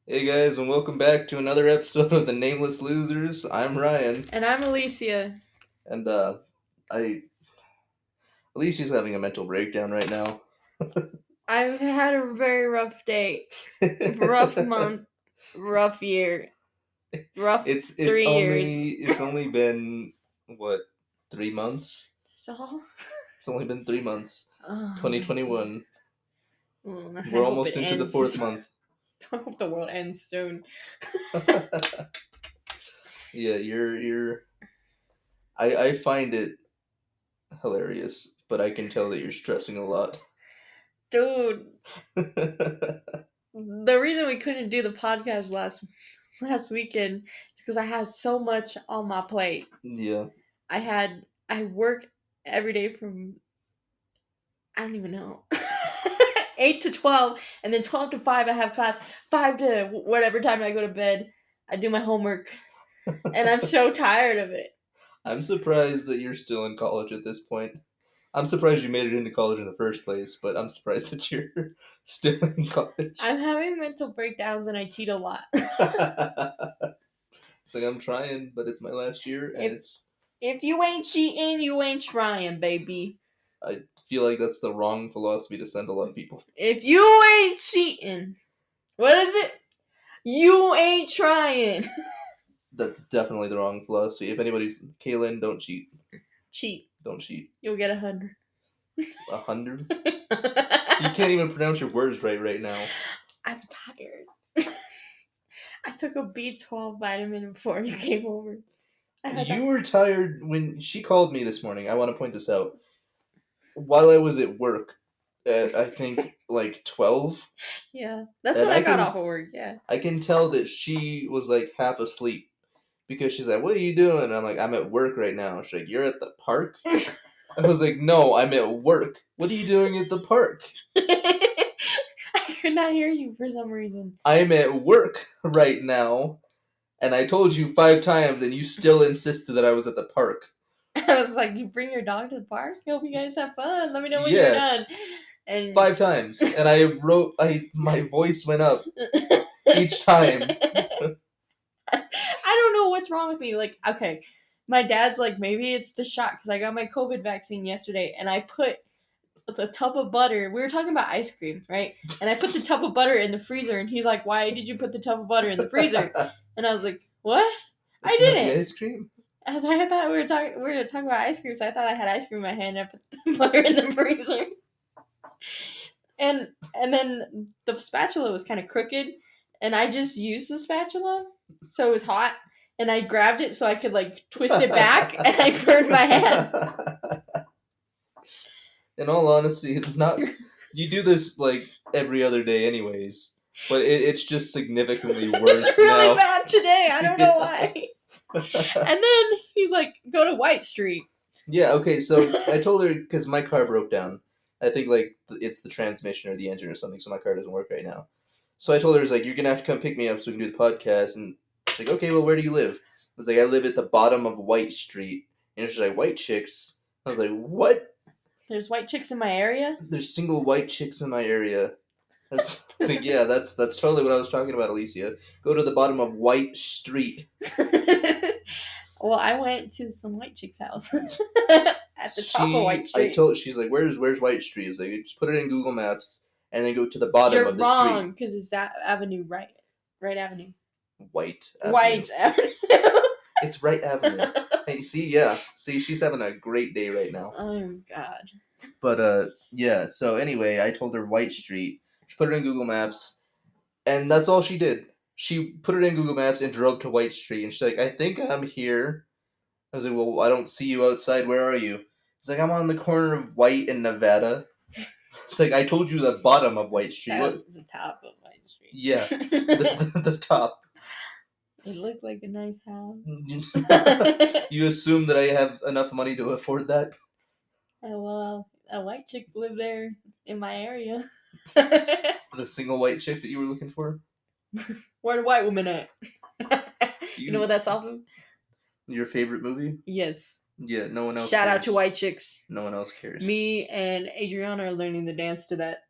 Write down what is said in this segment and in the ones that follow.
Hey guys, and welcome back to another episode of the Nameless Losers. I'm Ryan, And I'm Alyssia. and I Alyssia's having a mental breakdown right now. I've had a very rough day, rough month, rough year, rough It's 3 years. only been what 3 months? So, It's only been 3 months. oh my god. 2021. I We're hope almost it into the fourth ends. month. I hope the world ends soon. Yeah, you're. I find it hilarious, but I can tell that you're stressing a lot. Dude, the reason we couldn't do the podcast last weekend is because I had so much on my plate. Yeah. I work every day from I don't even know. 8 to 12, and then 12 to 5, I have class. 5 to whatever time I go to bed, I do my homework. And I'm so tired of it. I'm surprised that you're still in college at this point. I'm surprised you made it into college in the first place, but I'm surprised that you're still in college. I'm having mental breakdowns and I cheat a lot. It's like I'm trying, but it's my last year, and If you ain't cheating, you ain't trying, baby. I feel like that's the wrong philosophy to send a lot of people. If you ain't cheating, what is it? You ain't trying. That's definitely the wrong philosophy. If anybody's Kaylin, don't cheat. Cheat. Don't cheat. You'll get 100. 100? You can't even pronounce your words right now. I'm tired. I took a B12 vitamin before you came over. You were tired when she called me this morning. I want to point this out. While I was at work, at I think like 12. Yeah, that's And when I got off of work. Yeah. I can tell that she was like half asleep because she's like, "What are you doing?" And I'm like, "I'm at work right now." She's like, "You're at the park?" I was like, "No, I'm at work. What are you doing at the park?" I could not hear you for some reason. I'm at work right now, and I told you 5 times, and you still insisted that I was at the park. I was like, "You bring your dog to the park? Hope you guys have fun. Let me know when you're Yeah, done." And 5 times, and my voice went up each time. I don't know what's wrong with me. Like, okay, my dad's like, maybe it's the shot because I got my COVID vaccine yesterday, and I put the tub of butter. We were talking about ice cream, right? And I put the tub of butter in the freezer, and he's like, "Why did you put the tub of butter in the freezer?" And I was like, "What? That's I not the didn't." ice cream. As I thought we were talking about ice cream, so I thought I had ice cream in my hand. And I put the butter in the freezer, and then the spatula was kind of crooked, and I just used the spatula, so it was hot, and I grabbed it so I could like twist it back, and I burned my hand. In all honesty, not you do this like every other day, anyways. But it's just significantly worse It's really now. bad today. I don't know why. And then he's like, "Go to White Street." Yeah. Okay. So I told her because my car broke down. I think like it's the transmission or the engine or something, so my car doesn't work right now. So I told her, "I was like, you're gonna have to come pick me up so we can do the podcast." And she's like, "Okay, well, where do you live?" I was like, "I live at the bottom of White Street." And she's like, "White chicks?" I was like, "What?" There's white chicks in my area. There's single white chicks in my area. It's like, yeah, that's totally what I was talking about, Alyssia. Go to the bottom of White Street. Well, I went to some white chick's house at the top of White Street. She's like, where's White Street? It's like, just put it in Google Maps and then go to the bottom You're of the wrong because it's that avenue, right Avenue. White Avenue. White Avenue. It's Right Avenue. Hey, see, she's having a great day right now. Oh God. But yeah. So anyway, I told her White Street. She put it in Google Maps, and that's all she did. She put it in Google Maps and drove to White Street, and she's like, "I think I'm here." I was like, "Well, I don't see you outside. Where are you?" It's like, "I'm on the corner of White and Nevada." It's like, "I told you the bottom of White Street." That was the top of White Street. Yeah, the top. It looked like a nice house. You assume that I have enough money to afford that? Well, a white chick lived there in my area. The single white chick that you were looking for? Where the white woman at? You know what that's off of? Your favorite movie? Yes. Yeah, no one else Shout cares. out to white chicks. No one else cares. Me and Adriana are learning the dance to that.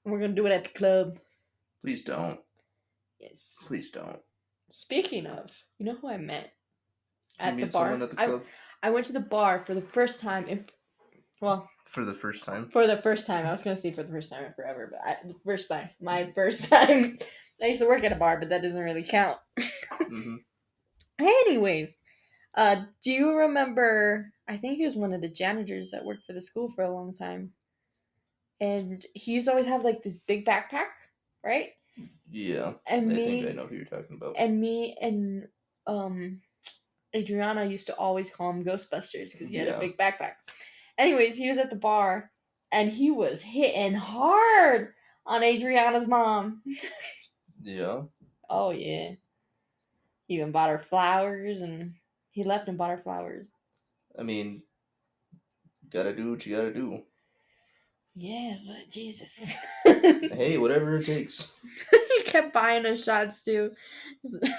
And we're gonna do it at the club. Please don't. Yes. Please don't. Speaking of, you know who I met Did you at the meet someone bar? at the club I went to the bar for the first time in, well, for the first time? for the first time. I was gonna say for the first time in forever, but first time. My first time. I used to work at a bar, but that doesn't really count. Mm-hmm. Anyways, do you remember? I think he was one of the janitors that worked for the school for a long time, and he used to always have like this big backpack, right? Yeah, And I think I me, know who you're talking about. and um, Adriana used to always call him Ghostbusters because he had a Yeah, big backpack. Anyways, he was at the bar, and he was hitting hard on Adriana's mom. yeah. Oh yeah, he even bought her flowers, and he left and bought her flowers. I mean, gotta do what you gotta do. Yeah, but Jesus. Hey, whatever it takes. He kept buying us shots too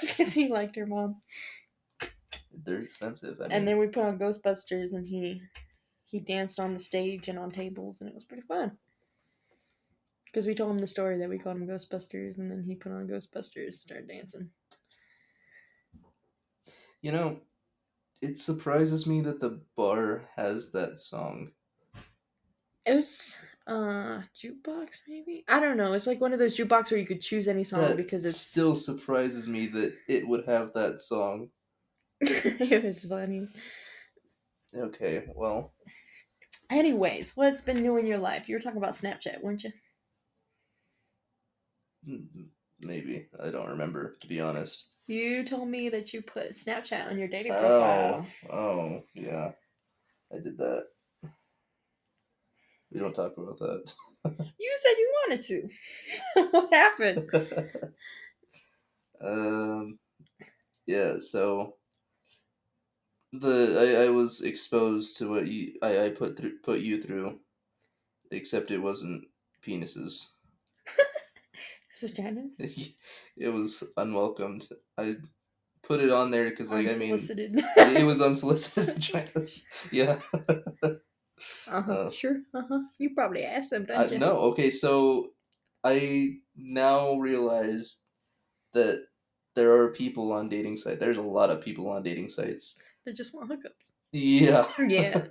because he liked her mom. They're expensive. I And mean, then we put on Ghostbusters, and he danced on the stage and on tables, and it was pretty fun. Because we told him the story that we called him Ghostbusters, and then he put on Ghostbusters, started dancing. you know, it surprises me that the bar has that song. It was jukebox maybe. I don't know. It's like one of those jukebox where you could choose any song That because it's. still surprises me that it would have that song. It was funny. Okay, well, Anyways, what's been new in your life? You were talking about Snapchat, weren't you? maybe. I don't remember, to be honest. You told me that you put Snapchat on your dating Oh, profile. oh, yeah. I did that. We don't talk about that. You said you wanted to. What happened? um, yeah, so I was exposed to what I put you through, except it wasn't penises. Vaginas? It was unwelcomed. I put it on there because, like, I mean, Unsolicited. it was unsolicited vaginas. Yeah. Sure. You probably asked them, don't you? No. Okay, so I now realize that there are people on dating sites. There's a lot of people on dating sites. They just want hookups. Yeah. Yeah.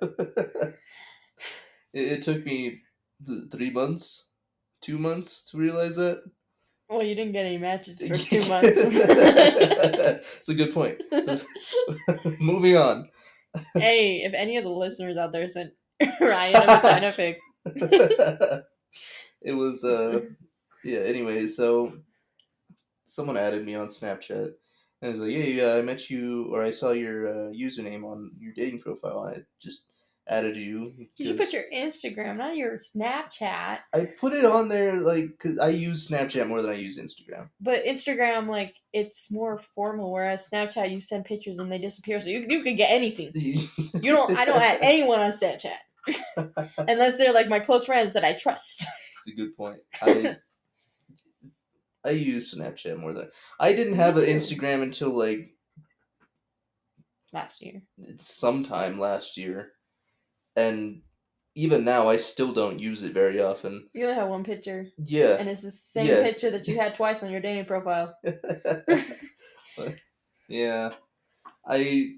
It took me 3 months, 2 months to realize that. Well, you didn't get any matches the first 2 months. It's a good point. Moving on. Hey, if any of the listeners out there sent Ryan a vagina pic. It was yeah, anyway, so someone added me on Snapchat and was like, "Yeah, yeah, I met you, or I saw your username on your dating profile. I just added you You should put because your Instagram, not your Snapchat. I put it on there like 'cause I use Snapchat more than I use Instagram." But Instagram, like, it's more formal, whereas Snapchat, you send pictures and they disappear, so you can get anything. You don't. I don't add anyone on Snapchat unless they're like my close friends that I trust. That's a good point. I use Snapchat more than I didn't have Me an too. Instagram until like Last year. sometime last year, and even now I still don't use it very often. You only have one picture, Yeah, and it's the same yeah, picture that you had twice on your dating profile. yeah. I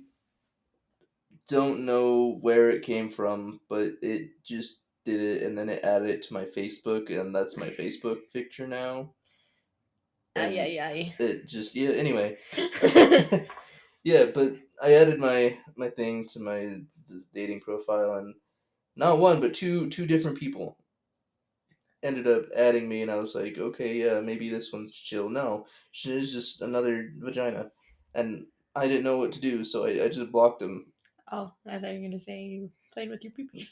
don't know where it came from, but it just did it, and then it added it to my Facebook, and that's my Facebook picture now. Ay, And ay, it just yeah. Anyway, ay. yeah, but I added my thing to my dating profile, and not one but two different people ended up adding me, and I was like, okay, yeah, maybe this one's chill. No, she's just another vagina, and I didn't know what to do, so I just blocked them. Oh, I thought you were gonna say you played with your pee.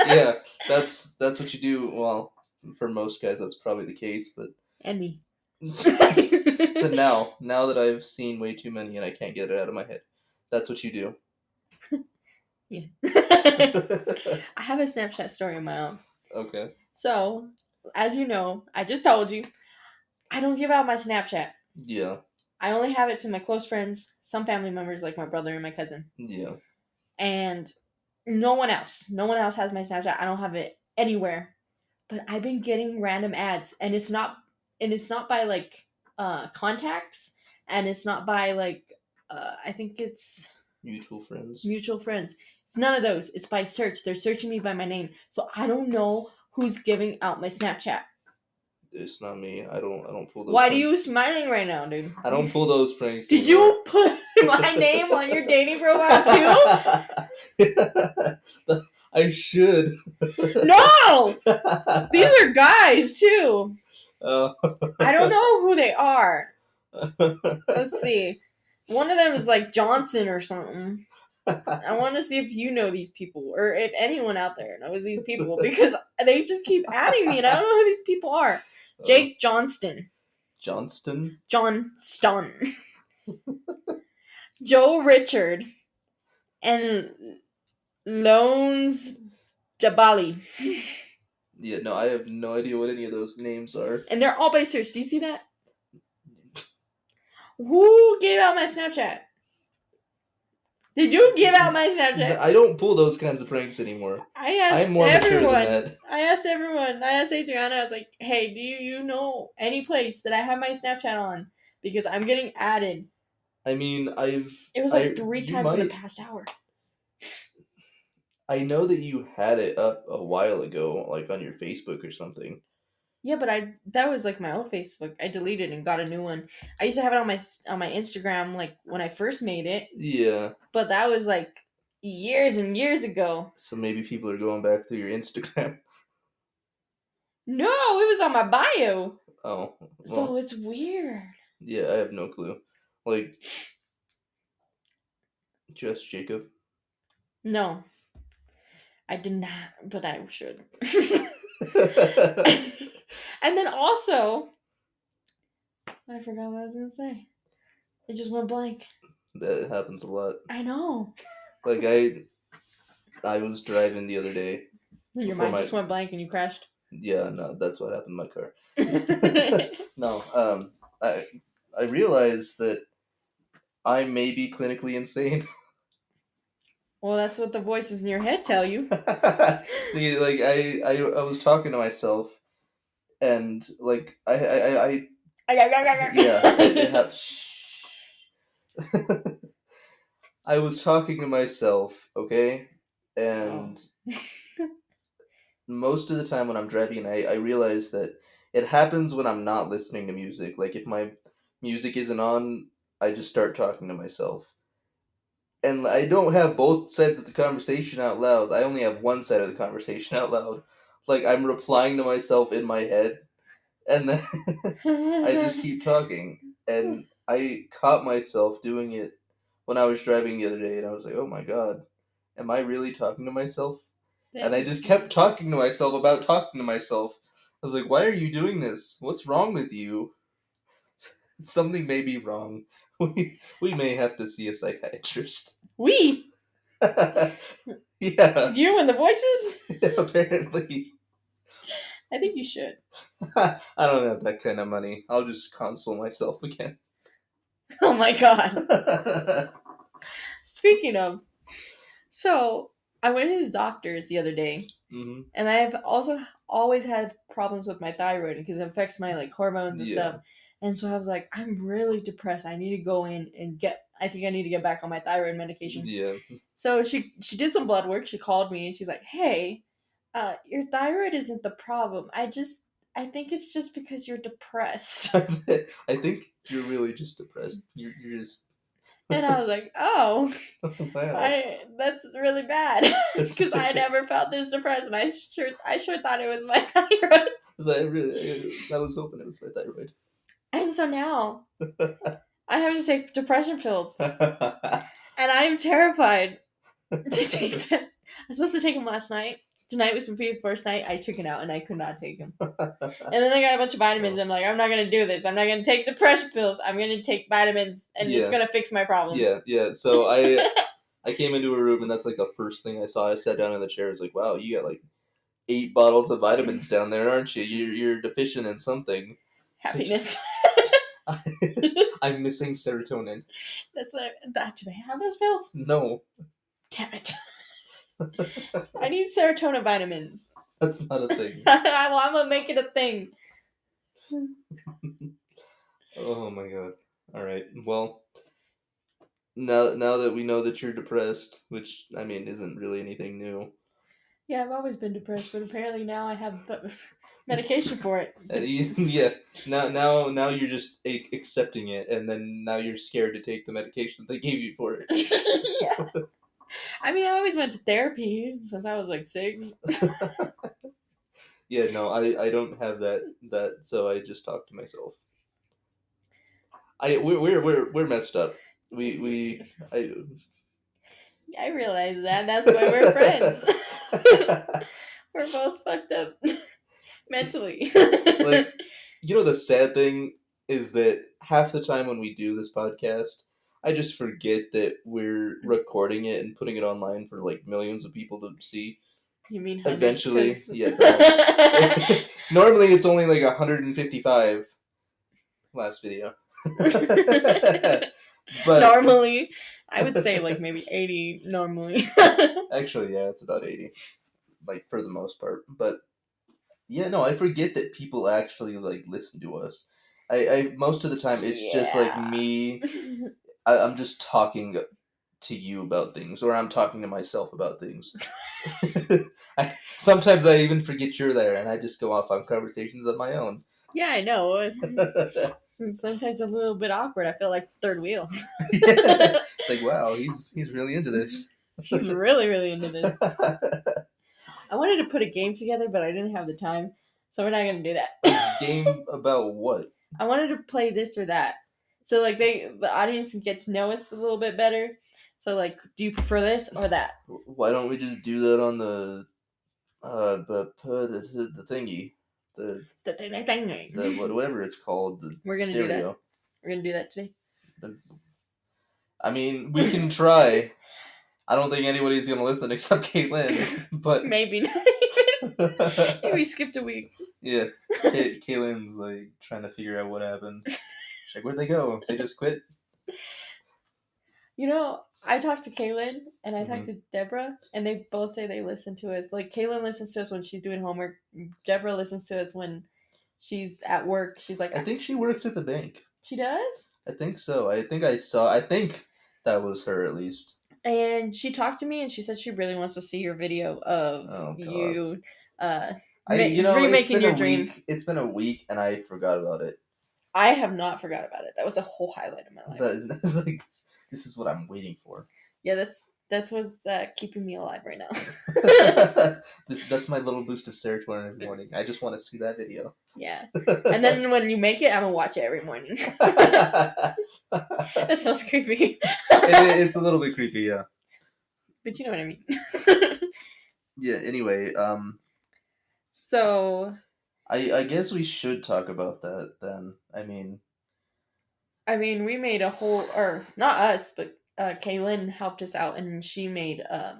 Yeah, that's what you do. Well, for most guys, that's probably the case, but And me. so now that I've seen way too many and I can't get it out of my head, that's what you do. Yeah. I have a Snapchat story of my own. Okay. So, as you know, I just told you, I don't give out my Snapchat. Yeah. I only have it to my close friends, some family members like my brother and my cousin. Yeah. And no one else. No one else has my Snapchat. I don't have it anywhere but I've been getting random ads, and it's not by like contacts, and it's not by like I think it's Mutual friends. mutual friends. It's none of those. It's by search. They're searching me by my name, so I don't know who's giving out my Snapchat. It's not me. I don't pull those Why are you pranks. smiling right now, dude? I don't pull those pranks Did anymore. you put my name on your dating profile too? I should. No! These are guys too. Oh. I don't know who they are. Let's see. One of them is like Johnson or something. I want to see if you know these people or if anyone out there knows these people because they just keep adding me and I don't know who these people are. Jake Johnston. Johnston? Johnston. Joe Richard. And Loans Jabali. Yeah, no, I have no idea what any of those names are. And they're all by search. Do you see that? Who gave out my Snapchat? Did you give out my Snapchat? I don't pull those kinds of pranks anymore. I asked I'm more mature than everyone. that. I asked everyone. I asked Adriana. I was like, "Hey, do you know any place that I have my Snapchat on? Because I'm getting added." I mean, It was like 3 times in the past hour. I know that you had it up a while ago, like on your Facebook or something. Yeah, but that was like my old Facebook. I deleted and got a new one. I used to have it on my Instagram like when I first made it. Yeah. But that was like years and years ago. So maybe people are going back through your Instagram. No, it was on my bio. Oh. Well, so it's weird. Yeah, I have no clue. Like, just Jacob. No. I did not, but I should. And then also, I forgot what I was going to say. It just went blank. That happens a lot. I know. Like, I was driving the other day. Your mind just went blank and you crashed? Yeah, no, that's what happened in my car. No, I realized that I may be clinically insane. Well, that's what the voices in your head tell you. Like, I was talking to myself, and like I yeah, I was talking to myself, okay, and most of the time when I'm driving, I realize that it happens when I'm not listening to music. Like if my music isn't on, I just start talking to myself. And I don't have both sides of the conversation out loud. I only have one side of the conversation out loud. Like I'm replying to myself in my head, and then I just keep talking. And I caught myself doing it when I was driving the other day, and I was like, "Oh my god, am I really talking to myself?" And I just kept talking to myself about talking to myself. I was like, "Why are you doing this? What's wrong with you?" Something may be wrong. We may have to see a psychiatrist. We? Yeah. You and the voices? Apparently. I think you should. I don't have that kind of money. I'll just console myself again. Oh my god. Speaking of, so I went to the doctor's the other day, and I've also always had problems with my thyroid because it affects my like hormones and stuff. And so I was like, I'm really depressed. I need to go in and I think I need to get back on my thyroid medication. Yeah. So she did some blood work. She called me and she's like, hey, your thyroid isn't the problem. I think it's just because you're depressed. I think you're really just depressed. You're just. And I was like, oh, Wow. That's really bad because I never felt this depressed, and I sure thought it was my thyroid. I was hoping it was my thyroid. And so now I have to take depression pills, and I'm terrified to take them. I was supposed to take them last night. Tonight was the first night I took it out, and I could not take them. And then I got a bunch of vitamins. And I'm like, I'm not gonna do this. I'm not gonna take depression pills. I'm gonna take vitamins, and it's gonna fix my problem. Yeah. So I came into a room, and that's like the first thing I saw. I sat down in the chair. I was like, wow, you got like 8 bottles of vitamins down there, aren't you? You're deficient in something. Happiness. I'm missing serotonin. That's what. Do they have those pills? No. Damn it. I need serotonin vitamins. That's not a thing. Well, I'm gonna make it a thing. Oh my god. All right. Well, now that we know that you're depressed, which I mean isn't really anything new. Yeah, I've always been depressed, but apparently now I have medication for it. Yeah. Now you're just accepting it, and then now you're scared to take the medication they gave you for it. Yeah. I mean, I always went to therapy since I was like 6. Yeah. No, I don't have that. So I just talk to myself. We're messed up. We I I realize that. That's why we're friends. We're both fucked up mentally. like the sad thing is that half the time when we do this podcast, I just forget that we're recording it and putting it online for like millions of people to see. You mean hundreds? Eventually, yeah. Normally, it's only like 155 last video. But normally, I would say like maybe 80 normally. actually, yeah, it's about 80, like for the most part. But yeah, no, I forget that people actually like listen to us. I most of the time it's just like Yeah. me. I'm just talking to you about things, or I'm talking to myself about things. Sometimes I even forget you're there, and I just go off on conversations of my own. Yeah, I know. Sometimes a little bit awkward. I feel like third wheel. Yeah. It's like, wow, he's really into this. He's really, really into this. I wanted to put a game together, but I didn't have the time, so we're not gonna do that. Game about what? I wanted to play this or that, so like the audience can get to know us a little bit better. So like, do you prefer this or that? Why don't we just do that on the the thingy, the whatever it's called, the We're gonna do stereo. that. We're gonna do that today. I mean, we can try. I don't think anybody's gonna listen except Caitlin, but Maybe not. Maybe we skipped a week. yeah, Caitlin's like trying to figure out what happened. She's like, where'd they go? They just quit. You know, I talked to Kaylin and I talked to Deborah, and they both say they listen to us. Like, Kaylin listens to us when she's doing homework. Deborah listens to us when she's at work. She's like, I think she works at the bank. She does? I think so. I think that was her at least. And she talked to me and she said she really wants to see your video of you remaking your dream. It's been a week and I forgot about it. I have not forgot about it. That was a whole highlight of my life. That's like, this is what I'm waiting for. Yeah, that's what's keeping me alive right now. That's my little boost of serotonin every morning. I just want to see that video. Yeah. And then when you make it, I'm going to watch it every morning. That sounds creepy. It's a little bit creepy, yeah. But you know what I mean. Yeah, anyway, so I guess we should talk about that then. I mean, we made a whole, or not us, but Kaylin helped us out, and she made a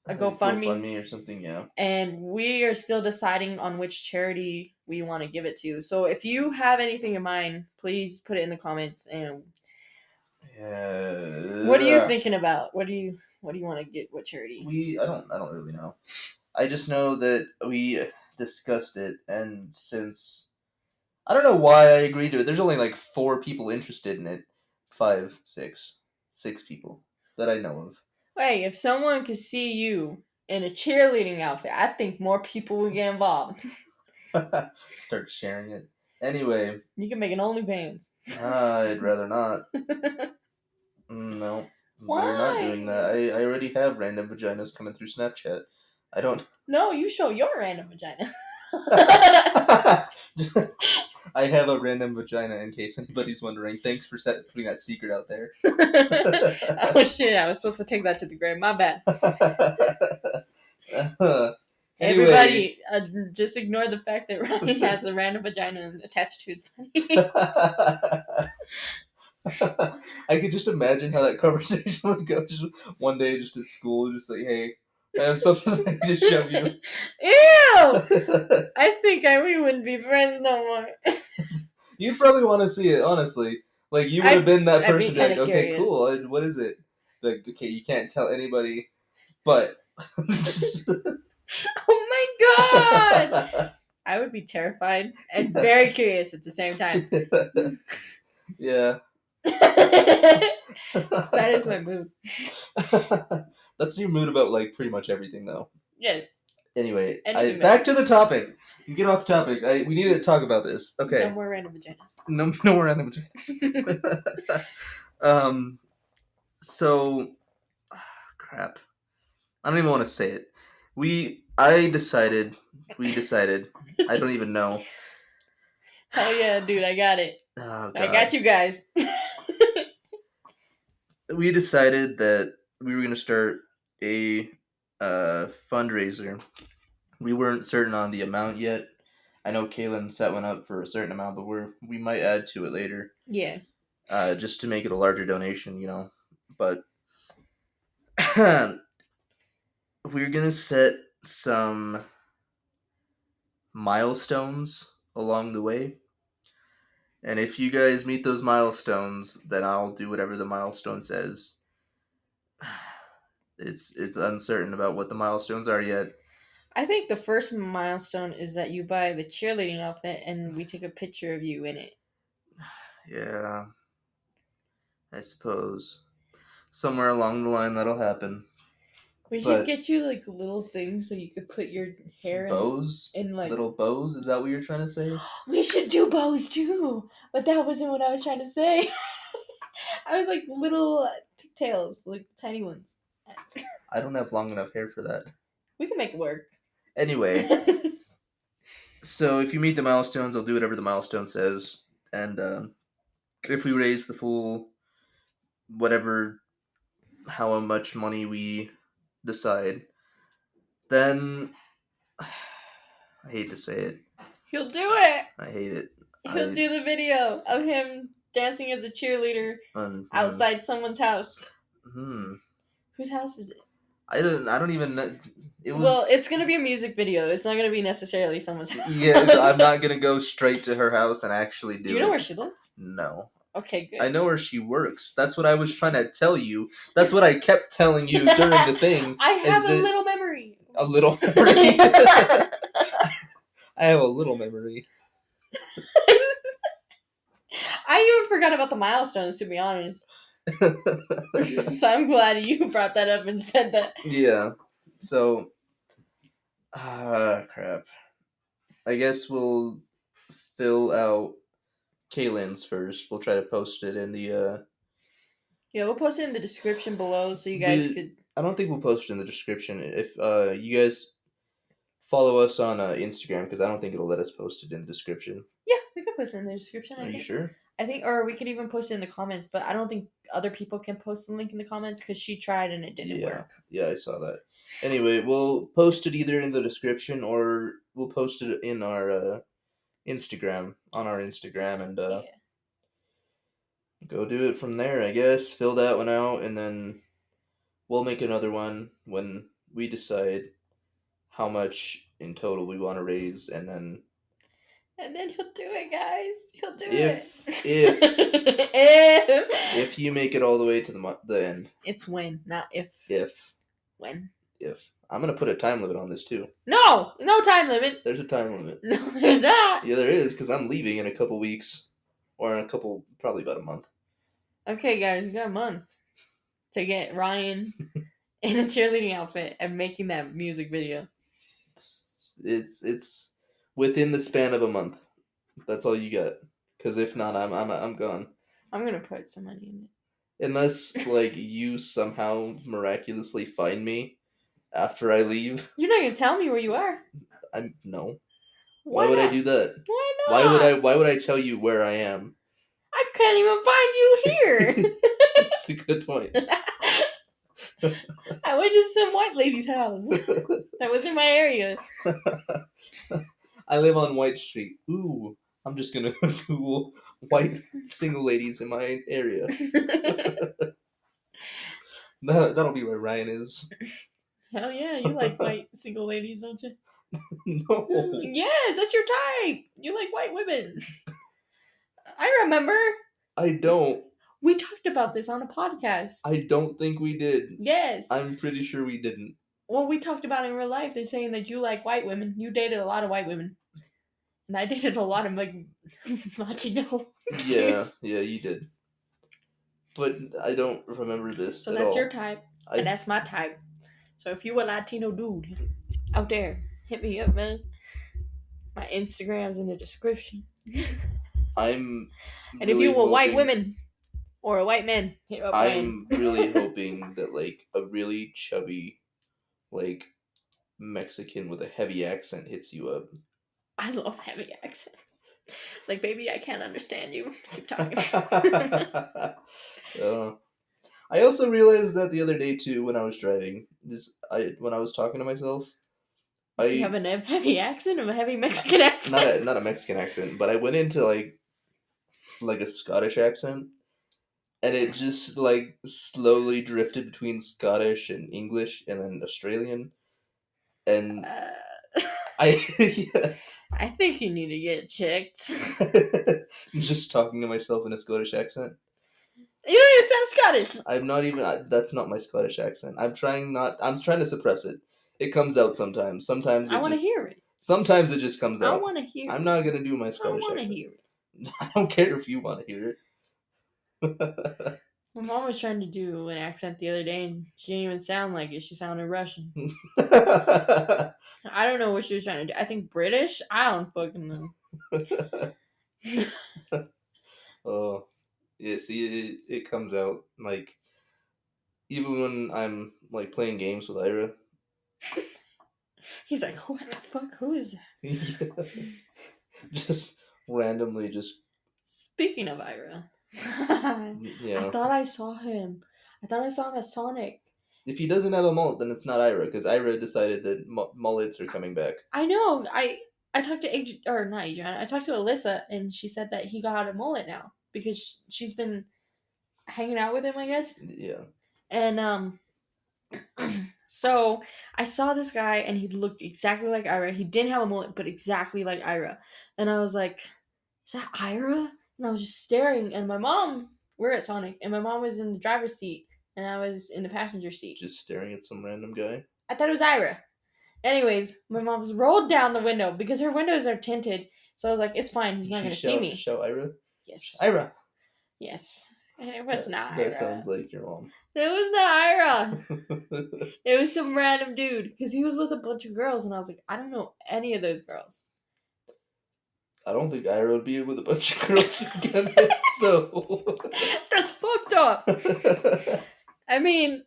GoFundMe or something, yeah. And we are still deciding on which charity we want to give it to. So if you have anything in mind, please put it in the comments. And what are you thinking about? What do you want to get? What charity? I don't really know. I just know that we discussed it, and since I don't know why I agreed to it. There's only like 4 people interested in it. 5, 6 people that I know of. Hey, if someone could see you in a cheerleading outfit, I think more people would get involved. Start sharing it. Anyway. You can make an OnlyFans. I'd rather not. No. Why? We're not doing that. I already have random vaginas coming through Snapchat. I don't... No, you show your random vagina. I have a random vagina in case anybody's wondering. Thanks for putting that secret out there. Oh shit, I was supposed to take that to the grave. My bad. Anyway. Everybody, just ignore the fact that Ryan has a random vagina attached to his body. I could just imagine how that conversation would go. Just one day, just at school, just like, hey, I have something I need to show you. Ew! I think we wouldn't be friends no more. You'd probably want to see it, honestly. Like, you would have been that person like, okay, curious. cool, what is it? Like, okay, you can't tell anybody, but... Oh my god! I would be terrified and very curious at the same time. Yeah. That is my mood. That's your mood about like pretty much everything, though. Yes. Anyway, Anything back to that's the topic. You get off topic. We need to talk about this. no Okay. more random vaginas. No, no more random vaginas. So, crap. I don't even want to say it. I decided. We decided. I don't even know. Hell yeah, dude, I got it. Oh, God. I got you guys. We decided that we were going to start a fundraiser. We weren't certain on the amount yet. I know Kaylin set one up for a certain amount, but we might add to it later. Yeah. Just to make it a larger donation, you know. But we're gonna set some milestones along the way. And if you guys meet those milestones, then I'll do whatever the milestone says. It's uncertain about what the milestones are yet. I think the first milestone is that you buy the cheerleading outfit and we take a picture of you in it. Yeah, I suppose somewhere along the line that'll happen. We But should get you like little things so you could put your hair bows, in like little bows. Is that what you're trying to say? we should do bows too. But that wasn't what I was trying to say. I was like little pigtails, like tiny ones. I don't have long enough hair for that. We can make it work. Anyway, so if you meet the milestones, I'll do whatever the milestone says, and if we raise the full whatever, how much money we decide, then I hate to say it. He'll do it. I hate it. He'll do the video of him dancing as a cheerleader outside someone's house. Whose house is it? I don't even know. Well, it's gonna be a music video. It's not gonna be necessarily someone's house. Yeah, I'm not gonna go straight to her house and actually do it. Do you know where she lives? No. Okay, good. I know where she works. That's what I was trying to tell you. That's what I kept telling you during the thing. I have a little memory. A little memory. I have a little memory. I even forgot about the milestones, to be honest. So I'm glad you brought that up and said that. Yeah. So, crap. I guess we'll fill out Kaylin's first. We'll try to post it in the. Yeah, we'll post it in the description below so you guys could. I don't think we'll post it in the description. If you guys follow us on Instagram, because I don't think it'll let us post it in the description. Yeah, we could post it in the description. Are you sure? I think, or we could even post it in the comments, but I don't think other people can post the link in the comments because she tried and it didn't work. Yeah, I saw that. Anyway, we'll post it either in the description or we'll post it in our Instagram, and go do it from there, I guess. Fill that one out, and then we'll make another one when we decide how much in total we want to raise, and then he'll do it, guys. He'll do it. If you make it all the way to the end. It's when, not if. If. When. If. I'm going to put a time limit on this, too. No time limit. There's a time limit. No, there's not. Yeah, there is, because I'm leaving in a couple weeks. Or in probably about a month. Okay, guys, we got a month to get Ryan in a cheerleading outfit and making that music video. It's within the span of a month. That's all you got. Because if not, I'm gone. I'm gonna put some money in it. Unless like you somehow miraculously find me after I leave. You're not gonna tell me where you are. No. Why would not? I do that? Why not? Why would I tell you where I am? I can't even find you here. That's a good point. I went to some white lady's house that was in my area. I live on White Street. Ooh, I'm just gonna Google white single ladies in my area. That'll be where Ryan is. Hell yeah, you like white single ladies, don't you? No. Yes, that's your type. You like white women. I remember. I don't. We talked about this on a podcast. I don't think we did. Yes. I'm pretty sure we didn't. Well, we talked about in real life. They're saying that you like white women. You dated a lot of white women, and I dated a lot of like Latino Yeah, dudes. yeah, you did. But I don't remember this So at that's your all. type, and I that's my type. So if you a Latino dude out there, hit me up, man. My Instagram's in the description. I'm And if you really were white hoping women or a white man, hit up Ryan. I'm really hoping that like a really chubby like Mexican with a heavy accent hits you up. I love heavy accent. Like, baby, I can't understand you. Keep talking. uh, I also realized that the other day too when I was driving. When I was talking to myself, Do you have I a heavy accent or a heavy Mexican accent? not a Mexican accent, but I went into like a Scottish accent, and it just like slowly drifted between Scottish and English and then Australian, and Uh, I yeah, I think you need to get checked. just talking to myself in a Scottish accent. You don't even sound Scottish. I'm not even. That's not my Scottish accent. I'm trying not. I'm trying to suppress it. It comes out sometimes. I want to hear it. Sometimes it just comes I out. want to hear I'm it. not gonna do my I Scottish want to accent. hear it. I don't care if you want to hear it. My mom was trying to do an accent the other day, and she didn't even sound like it. She sounded Russian. I don't know what she was trying to do. I think British. I don't fucking know. Oh, yeah. See, it comes out like even when I'm like playing games with Ira. He's like, what the fuck? Who is that? Just randomly, just Speaking of Ira, I yeah. thought I saw him. I thought I saw him at Sonic. If he doesn't have a mullet, then it's not Ira because Ira decided that mullets are coming back. I know. I talked to or not Adrian. I talked to Alyssa, and she said that he got a mullet now because she's been hanging out with him, I guess. Yeah. And so I saw this guy, and he looked exactly like Ira. He didn't have a mullet, but exactly like Ira. And I was like, "Is that Ira?" And I was just staring. And my mom, we're at Sonic, and my mom was in the driver's seat, and I was in the passenger seat. Just staring at some random guy. I thought it was Ira. Anyways, my mom's rolled down the window because her windows are tinted. So I was like, "It's fine. He's not gonna see me." Shout Ira? Yes. Ira! Yes. And it was not That Ira. sounds like your mom. It was not Ira. It was some random dude because he was with a bunch of girls, and I was like, I don't know any of those girls. I don't think Ira would be with a bunch of girls again, so. That's fucked up. I mean,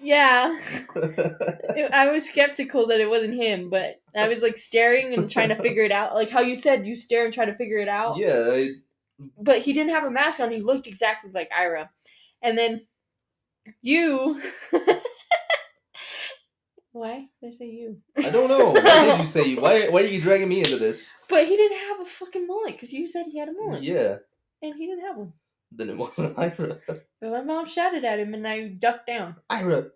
yeah. I was skeptical that it wasn't him, but I was like staring and trying to figure it out. Like how you said, you stare and try to figure it out. Yeah, But he didn't have a mask on. He looked exactly like Ira. And then you. Why did I say you? I don't know. Why did you say you? Why are you dragging me into this? But he didn't have a fucking mullet because you said he had a mullet. Yeah. And he didn't have one. Then it wasn't Ira. But my mom shouted at him, and I ducked down Ira.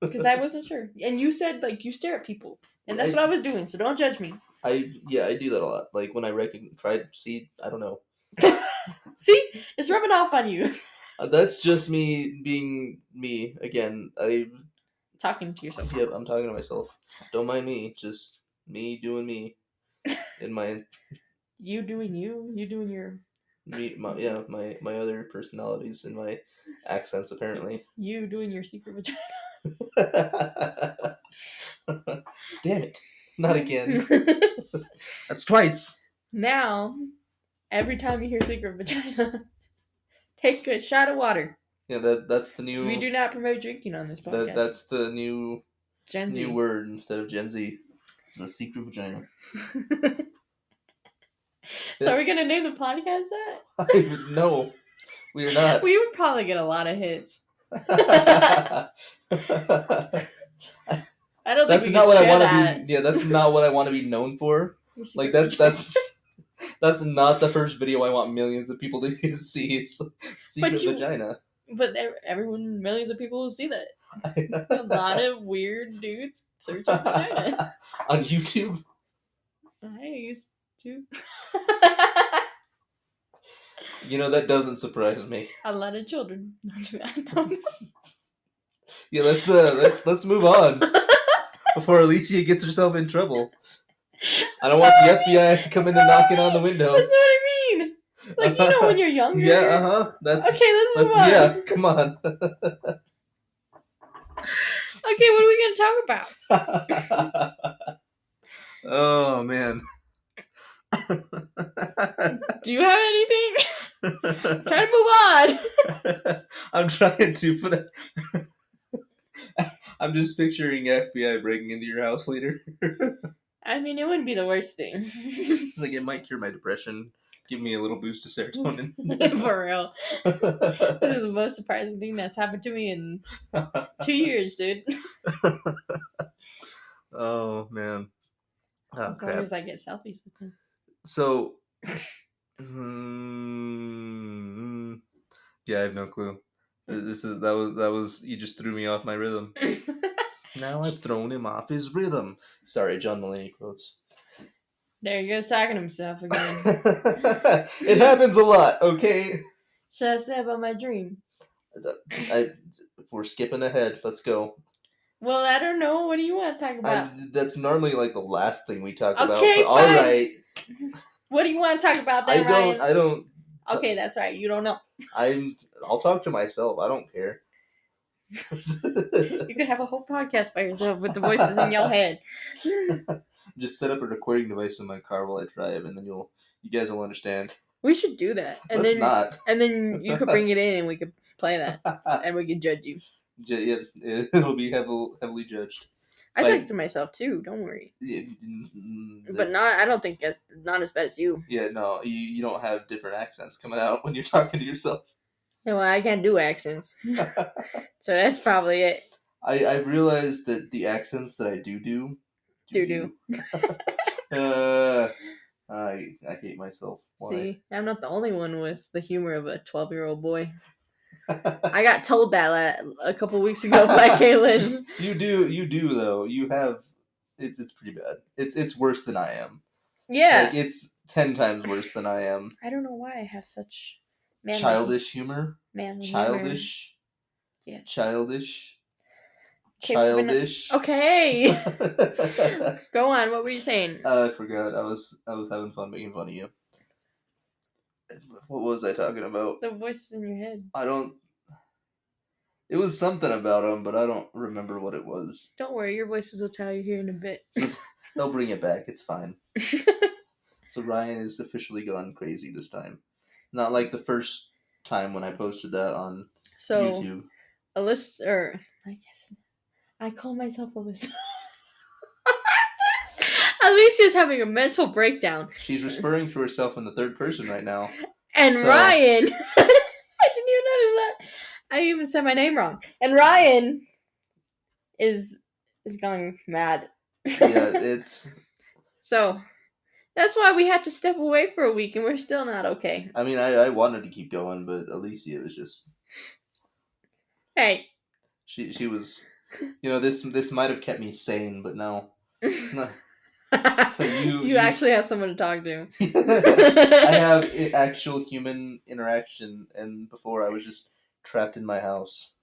because I wasn't sure. And you said like you stare at people, and that's what I was doing. So don't judge me. I do that a lot. Like when I I don't know. See, it's rubbing off on you. That's just me being me again. Talking to yourself. Yep, I'm talking to myself. Don't mind me. Just me doing me. In my You doing you. You doing your. my other personalities and my accents apparently. You doing your secret vagina. Damn it! Not again. That's twice. Now, every time you hear secret vagina, take a shot of water. Yeah, that's the new. We do not promote drinking on this podcast. That's the new Gen Z. new word instead of Gen Z. It's a secret vagina. So are we gonna name the podcast that? No, we are not. We would probably get a lot of hits. I don't think That's we not can what I share want that. to be. Yeah, that's not what I want to be known for. Like that's that's not the first video I want millions of people to see. Secret vagina. But everyone, millions of people will see that. A lot of weird dudes searching vagina on YouTube. I used to. You know that doesn't surprise me. A lot of children. I don't know. Yeah, let's move on. before Alyssia gets herself in trouble. I don't want the FBI coming and knocking on the window. That's not what I mean. Like, you know when you're younger. Yeah, Okay, let's move on. Yeah, come on. Okay, what are we gonna talk about? Oh man. Do you have anything? Try to move on. I'm trying to, but I'm just picturing FBI breaking into your house later. I mean, it wouldn't be the worst thing. It's like, it might cure my depression, give me a little boost of serotonin. For real. This is the most surprising thing that's happened to me in 2 years, dude. Oh man. Oh, as long as I get selfies with him. So, yeah, I have no clue. That was you just threw me off my rhythm. Now I've thrown him off his rhythm. Sorry, John Mulaney quotes. There he goes, talking himself again. It happens a lot, okay? Should I say about my dream? We're skipping ahead. Let's go. Well, I don't know. What do you want to talk about? That's normally like the last thing we talk about. Okay, but fine. All right. What do you want to talk about then, Ryan? I don't. Okay, that's right. You don't know. I'll talk to myself. I don't care. You could have a whole podcast by yourself with the voices in your head. Just set up a recording device in my car while I drive, and then you guys will understand. We should do that. And Let's then not. And then you could bring it in, and we could play that, and we could judge you. Yeah, it'll be heavily judged. I talk to myself too. Don't worry. But not. I don't think it's not as bad as you. Yeah, no, you don't have different accents coming out when you're talking to yourself. Yeah, well, I can't do accents, so that's probably it. I've realized that the accents that I do. I hate myself. Why? See, I'm not the only one with the humor of a 12-year-old boy. I got told that a couple weeks ago by Kaylin. You do though. You have. It's pretty bad. It's worse than I am. Yeah. Like, it's 10 times worse than I am. I don't know why I have such childish humor. Childish. Yeah. Childish. Okay, Childish. Okay. Go on. What were you saying? I forgot. I was having fun making fun of you. What was I talking about? The voices in your head. I don't. It was something about them, but I don't remember what it was. Don't worry, your voices will tell you here in a bit. They'll bring it back. It's fine. So Ryan is officially gone crazy this time. Not like the first time when I posted that on YouTube. Alyssia, or I guess I call myself Alyssia. Alicia's having a mental breakdown. She's referring to herself in the third person right now. And Ryan, I didn't even notice that. I even said my name wrong. And Ryan is going mad. Yeah, it's... So, that's why we had to step away for a week, and we're still not okay. I mean, I wanted to keep going, but Alyssia was just... Hey. She was... You know, this might have kept me sane, but no. So you actually have someone to talk to. I have actual human interaction, and before I was just trapped in my house.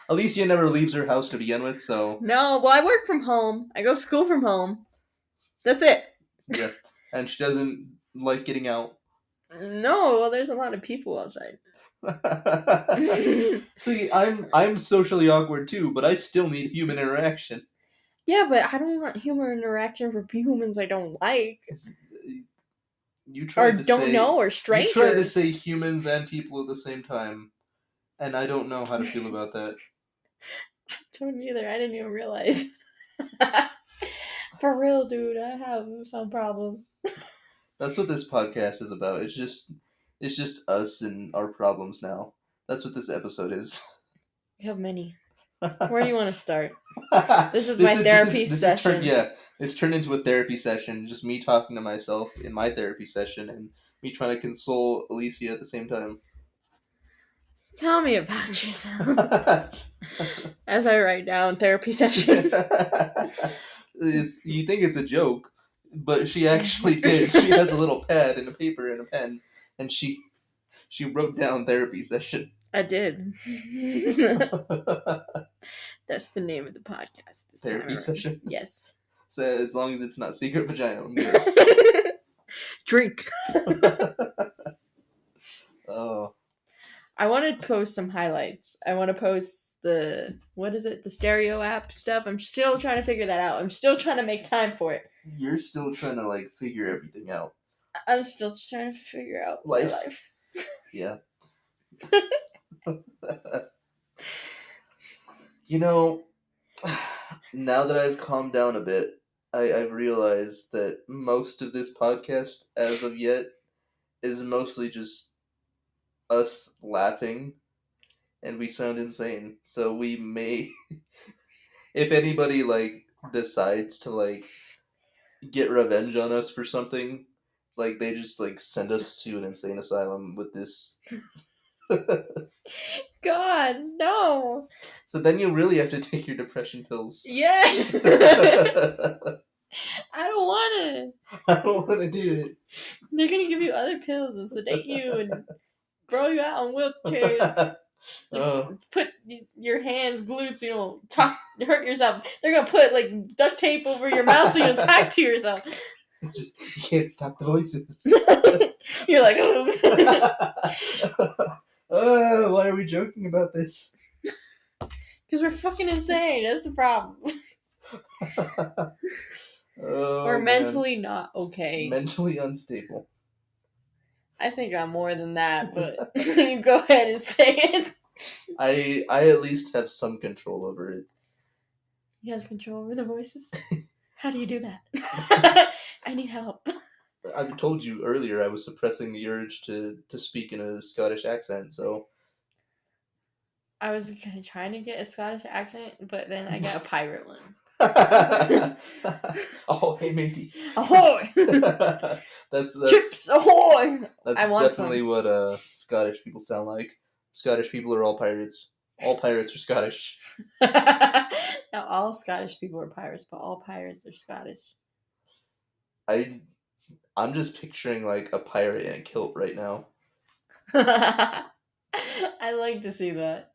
Alyssia never leaves her house to begin with, so... No, well, I work from home. I go to school from home. That's it. Yeah, and she doesn't like getting out. No, well, there's a lot of people outside. See, I'm socially awkward too, but I still need human interaction. Yeah, but I don't want human interaction for humans I don't like. You tried or strangers. You tried to say humans and people at the same time, and I don't know how to feel about that. I don't either. I didn't even realize. For real, dude, I have some problem. That's what this podcast is about. It's just us and our problems now. That's what this episode is. We have many. Where do you want to start? This is my therapy session. It's turned into a therapy session. Just me talking to myself in my therapy session, and me trying to console Alyssia at the same time. Tell me about yourself. As I write down therapy session. You think it's a joke, but she actually did. She has a little pad and a paper and a pen, and she wrote down therapy session. I did. That's the name of the podcast this time Therapy around. session. Yes. So as long as it's not secret vagina, I'm good. Drink. Oh, I want to post some highlights. I want to post the the stereo app stuff. I'm still trying to figure that out. I'm still trying to make time for it. you're still trying to like figure everything out. I'm still trying to figure out my life. Yeah. You know, now that I've calmed down a bit, I've realized that most of this podcast, as of yet, is mostly just us laughing, and we sound insane. So we may, if anybody like decides to like get revenge on us for something, like they just like send us to an insane asylum with this. God, no. So then you really have to take your depression pills. Yes. I don't want to. I don't want to do it. They're gonna give you other pills and sedate you and throw you out on wheelchairs. Put your hands glued so you don't hurt yourself. They're gonna put like duct tape over your mouth so you don't talk to yourself. Just you can't stop the voices. You're like, why are we joking about this? because we're fucking insane. That's the problem. We're mentally not okay. Mentally unstable. I think I'm more than that, but you go ahead and say it. I at least have some control over it. You have control over the voices? How do you do that? I need help. I told you earlier I was suppressing the urge to speak in a Scottish accent, so... I was trying to get a Scottish accent, but then I got a pirate one. Ahoy, matey. Ahoy! that's Chips ahoy! That's I want definitely some. what Scottish people sound like. Scottish people are all pirates. All pirates are Scottish. Now, all Scottish people are pirates, but all pirates are Scottish. I'm just picturing like a pirate in a kilt right now. I'd like to see that.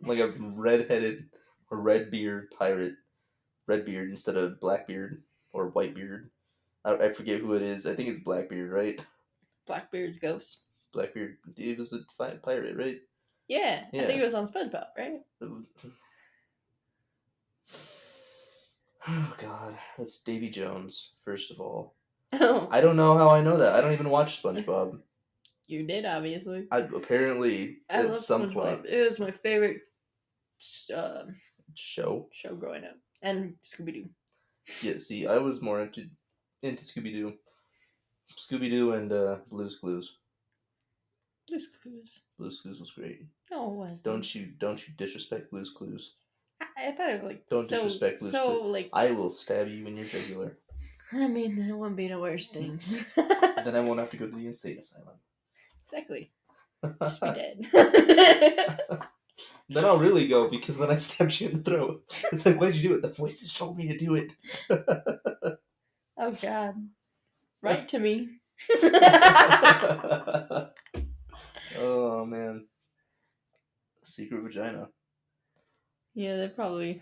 Like a red-headed or red-beard pirate. Red-beard instead of Blackbeard or Whitebeard. I forget who it is. I think it's Blackbeard, right? Blackbeard's ghost. Blackbeard. He was a pirate, right? Yeah, I think it was on SpongeBob, right? Oh, God. That's Davy Jones, first of all. Oh. I don't know how I know that. I don't even watch SpongeBob. You did, obviously. Apparently, I at love some SpongeBob. point. It was my favorite show growing up. And Scooby-Doo. Yeah, see, I was more into Scooby-Doo. Scooby-Doo and Blue's Clues. Blue's Clues. Blue's Clues was great. No, it wasn't. Don't you disrespect Blue's Clues. I thought it was like don't disrespect Blue's Clues. Like I will stab you in your jugular. I mean, it wouldn't be the worst things. Then I won't have to go to the insane asylum. Exactly. Just be dead. Then I'll really go because then I stabbed you in the throat. It's like, why'd you do it? The voices told me to do it. Oh God. Write to me. Oh man. Secret vagina. Yeah, they'll probably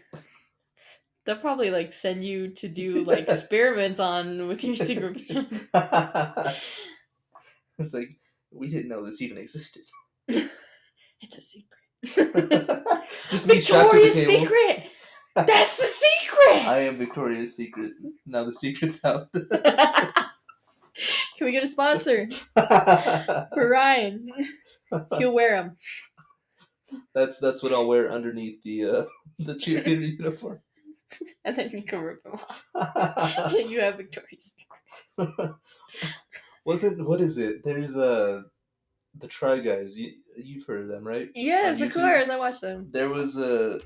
like send you to do like experiments on with your secret vagina. It's like, we didn't know this even existed. It's a secret. Just me strapped to the table. Secret! That's the secret! I am Victoria's Secret. Now the secret's out. Can we get a sponsor? For Ryan. He'll wear them. That's what I'll wear underneath the cheerleader uniform. And then you can rip them off. And you have Victoria's Secret. What is it? There's the Try Guys. You've heard of them, right? Yes, of course. I watched them. There was an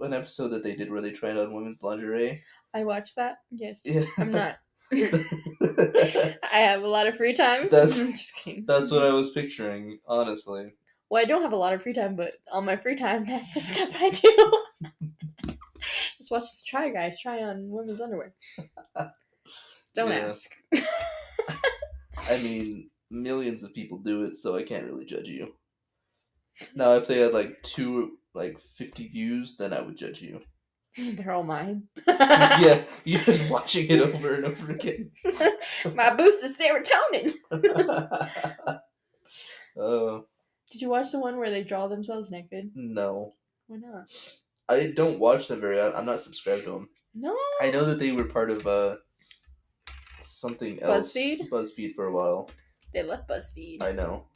episode that they did where they tried on women's lingerie. I watched that. Yes. Yeah. I'm not. I have a lot of free time. I'm just kidding. That's what I was picturing, honestly. Well, I don't have a lot of free time, but on my free time, that's the stuff I do. Just watch the Try Guys try on women's underwear. Don't ask. I mean, millions of people do it, so I can't really judge you. Now, if they had like 50 views, then I would judge you. They're all mine. Yeah, you're just watching it over and over again. My boost is serotonin. uh, Did you watch the one where they draw themselves naked? no. Why not? I don't watch them very. I'm not subscribed to them. No. I know that they were part of something else. BuzzFeed? BuzzFeed for a while. They left BuzzFeed. I know,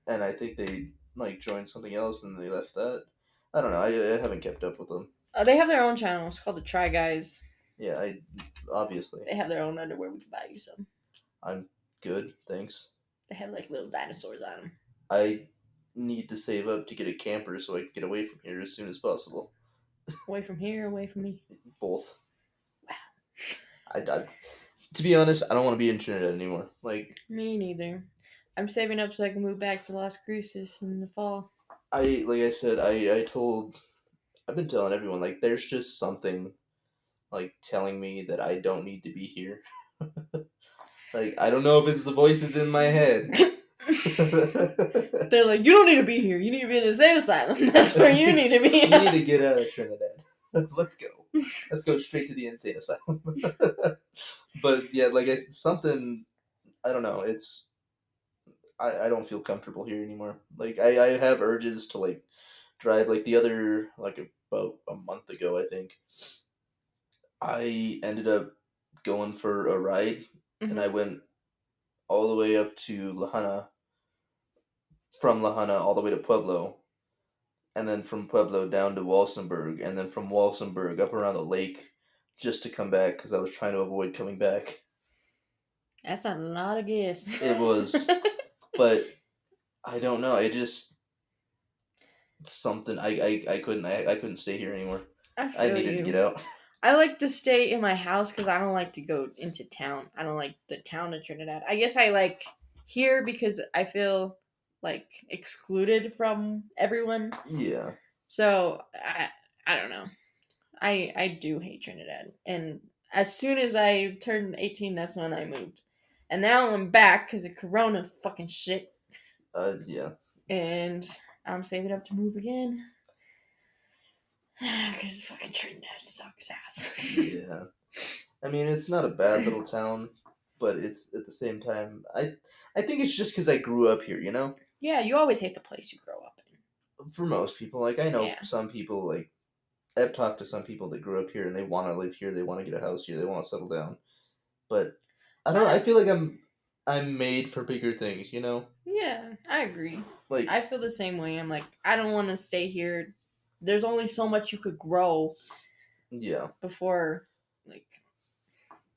and I think they like joined something else and they left that. I don't know. I haven't kept up with them. They have their own channel. It's called the Try Guys. Yeah, obviously. They have their own underwear. We can buy you some. I'm good, thanks. They have like little dinosaurs on them. I need to save up to get a camper so I can get away from here as soon as possible. Away from here, away from me. Both. Wow. To be honest, I don't want to be in Trinidad anymore. Like, me neither. I'm saving up so I can move back to Las Cruces in the fall. I've been telling everyone, like, there's just something, like, telling me that I don't need to be here. Like, I don't know if it's the voices in my head. They're like, you don't need to be here. You need to be in an insane asylum. That's where you need to be. You need to get out of Trinidad. Let's go. Let's go straight to the insane asylum. But yeah, like something, I don't know. I don't feel comfortable here anymore. Like I have urges to like drive. Like about a month ago, I think I ended up going for a ride, and I went all the way up to Lahana, from Lahana all the way to Pueblo, and then from Pueblo down to Walsenburg, and then from Walsenburg up around the lake, just to come back because I was trying to avoid coming back. That's a lot of gas. It was, but I don't know. It just something I couldn't stay here anymore. I needed to get out. I like to stay in my house because I don't like to go into town. I don't like the town of Trinidad. I guess I like here because I feel like excluded from everyone. Yeah. So I don't know. I do hate Trinidad. And as soon as I turned 18, that's when I moved. And now I'm back because of Corona fucking shit. Yeah. And I'm saving up to move again. Because fucking Trinidad sucks ass. Yeah. I mean, it's not a bad little town, but it's at the same time, I think it's just because I grew up here, you know? Yeah, you always hate the place you grow up in. For most people, like, I know some people, like, I've talked to some people that grew up here and they want to live here, they want to get a house here, they want to settle down. But, I don't know, I feel like I'm made for bigger things, you know? Yeah, I agree. Like, I feel the same way. I'm like, I don't want to stay here. There's only so much you could grow. Yeah. Before, like,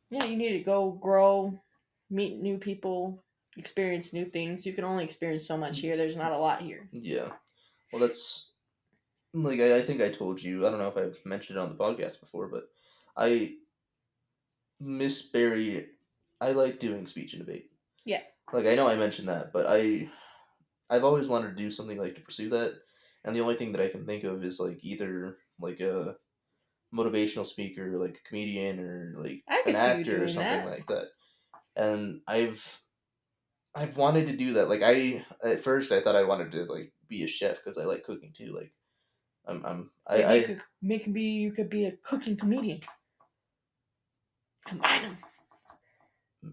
yeah, you need to go grow, meet new people, experience new things. You can only experience so much here. There's not a lot here. Yeah. Well, that's, like, I think I told you, I don't know if I've mentioned it on the podcast before, but I miss Barry. I like doing speech and debate. Yeah. Like, I know I mentioned that, but I've always wanted to do something like to pursue that, and the only thing that I can think of is like either like a motivational speaker, like a comedian, or like an actor or something like that. And I've wanted to do that. Like at first I thought I wanted to like be a chef because I like cooking too. Like Maybe you could be a cooking comedian. Combine them.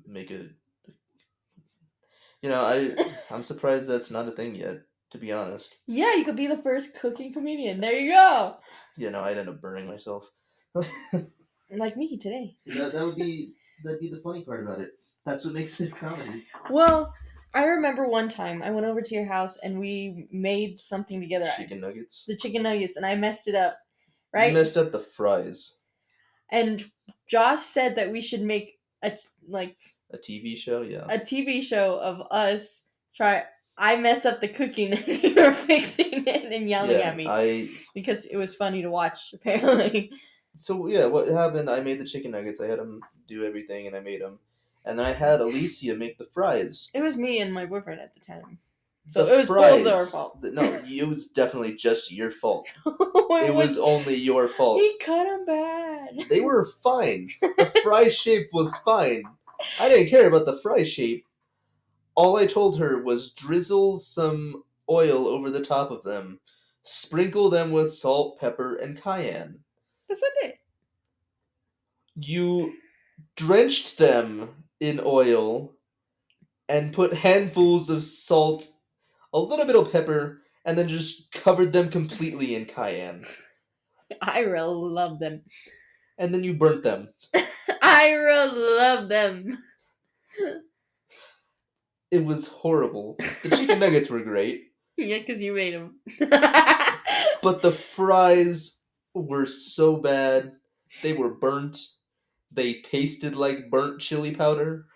Make a. You know, I'm surprised that's not a thing yet, to be honest. Yeah, you could be the first cooking comedian. There you go. Yeah, no, I'd end up burning myself. Like me today. See, that'd be the funny part about it. That's what makes it comedy. Well, I remember one time I went over to your house and we made something together. Chicken nuggets. The chicken nuggets, and I messed it up. Right? You messed up the fries. And Josh said that we should make a TV show, yeah. A TV show of us try. I mess up the cooking and you were fixing it and yelling at me. Because it was funny to watch, apparently. So, yeah, what happened, I made the chicken nuggets. I had them do everything, and I made them. And then I had Alyssia make the fries. It was me and my boyfriend at the time. So it was both our fault. No, it was definitely just your fault. It was only your fault. He cut them bad. They were fine. The fry shape was fine. I didn't care about the fry shape. All I told her was drizzle some oil over the top of them. Sprinkle them with salt, pepper, and cayenne. That's not it. You drenched them in oil and put handfuls of salt, a little bit of pepper, and then just covered them completely in cayenne. I really love them. And then you burnt them. I really love them. It was horrible. The chicken nuggets were great, Yeah, because you made them. but the fries were so bad. They were burnt. They tasted like burnt chili powder.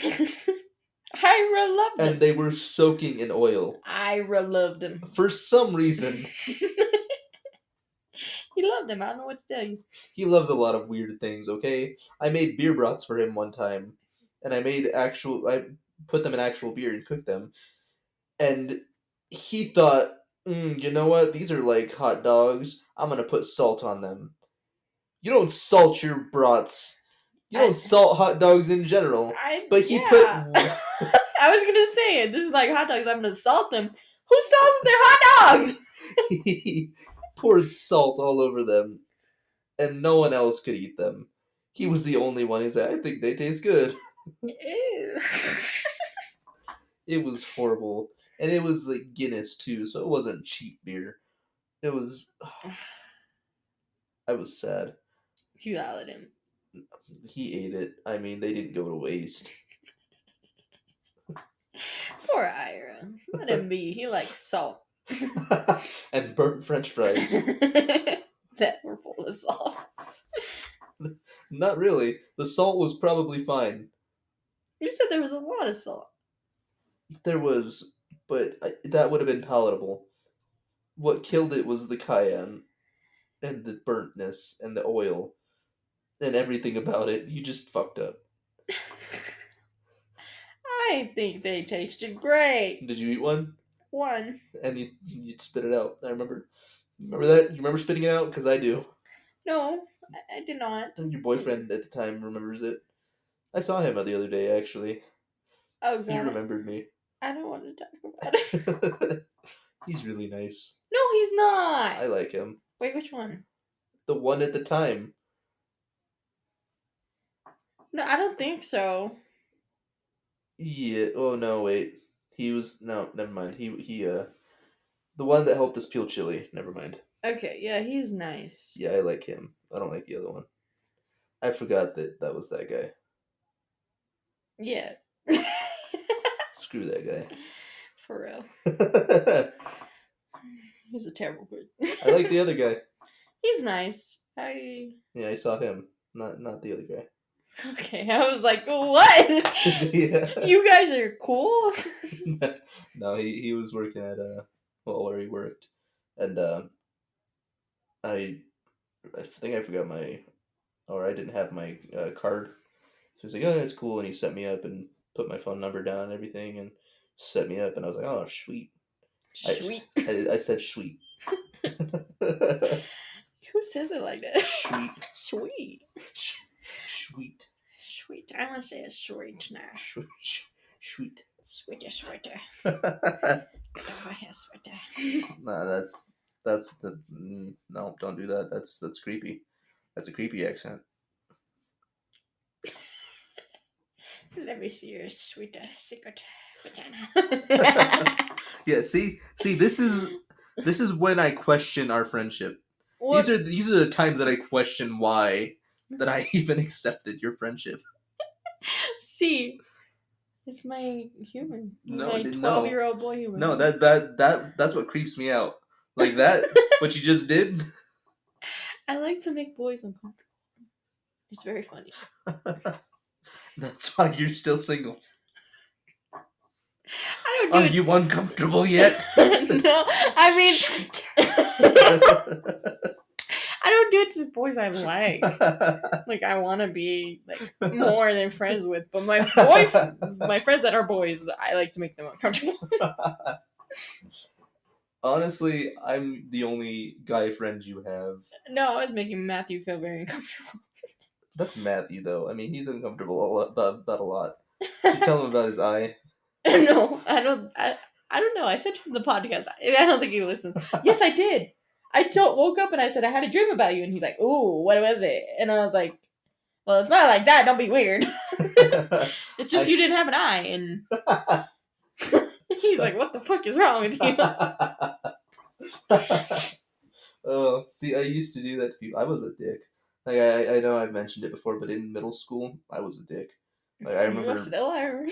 I really love them. And they were soaking in oil. I really loved them. For some reason. He loved them. I don't know what to tell you. He loves a lot of weird things, okay? I made beer brats for him one time. And I put them in actual beer and cooked them. And he thought, you know what? These are like hot dogs. I'm going to put salt on them. You don't salt your brats. You don't salt hot dogs in general. But he put... I was gonna say it. This is like hot dogs. I'm gonna salt them. Who salts their hot dogs? He poured salt all over them, and no one else could eat them. He was the only one who said, I think they taste good. Ew. It was horrible. And it was like Guinness too, so it wasn't cheap beer. It was... I was sad. You yelled at him. He ate it. I mean, they didn't go to waste. Poor Ira. Let him be. He likes salt. And burnt french fries. That were full of salt. Not really. The salt was probably fine. You said there was a lot of salt. There was, but that would have been palatable. What killed it was the cayenne, and the burntness, and the oil, and everything about it. You just fucked up. I think they tasted great. Did you eat one? One. And you spit it out. I remember. Remember that? You remember spitting it out? Because I do. No, I did not. And your boyfriend at the time remembers it. I saw him the other day, actually. Oh, God. He remembered me. I don't want to talk about it. He's really nice. No, he's not. I like him. Wait, which one? The one at the time. No, I don't think so. Yeah. Oh no, wait. He was no. Never mind. He the one that helped us peel chili. Never mind. Okay, yeah, he's nice. Yeah, I like him. I don't like the other one. I forgot that was that guy. Yeah. Screw that guy. For real. He's a terrible person. I like the other guy. He's nice. Yeah, I saw him. Not the other guy. Okay, I was like, what? Yeah. You guys are cool? No, he was working at where he worked, and I think I forgot I didn't have my card, so he's like, oh, that's cool, and he set me up and put my phone number down and everything, and set me up, and I was like, oh, sweet. Sweet. I said sweet. Who says it like that? Sweet. Sweet. Sweet. Sweet. I want to say it's sweet now. Sweet. Sweeter, sweeter. Sweeter. Nah, that's the no, don't do that. That's creepy. That's a creepy accent. Let me see your sweet secret vagina. Yeah, see, this is when I question our friendship. What? These are the times that I question why that I even accepted your friendship. See, it's my human. No, my 12-year-old boy human. No, that's what creeps me out. Like that, what you just did. I like to make boys uncomfortable. It's very funny. That's why you're still single. I don't do Are it. you uncomfortable yet? No, I mean, I don't do it to the boys I like. Like, I want to be like more than friends with, but my friends that are boys, I like to make them uncomfortable. Honestly, I'm the only guy friend you have. No, I was making Matthew feel very uncomfortable. That's Matthew, though. I mean, he's uncomfortable about a lot. You tell him about his eye. No, I I don't know. I said to the podcast. I don't think he listened. Yes, I did. Woke up and I said I had a dream about you, and he's like, "Ooh, what was it?" And I was like, "Well, it's not like that. Don't be weird. It's just you didn't have an eye." And he's like, "What the fuck is wrong with you?" Oh, see, I used to do that to people. I was a dick. Like I know I've mentioned it before, but in middle school, I was a dick. Like I You remember, still are.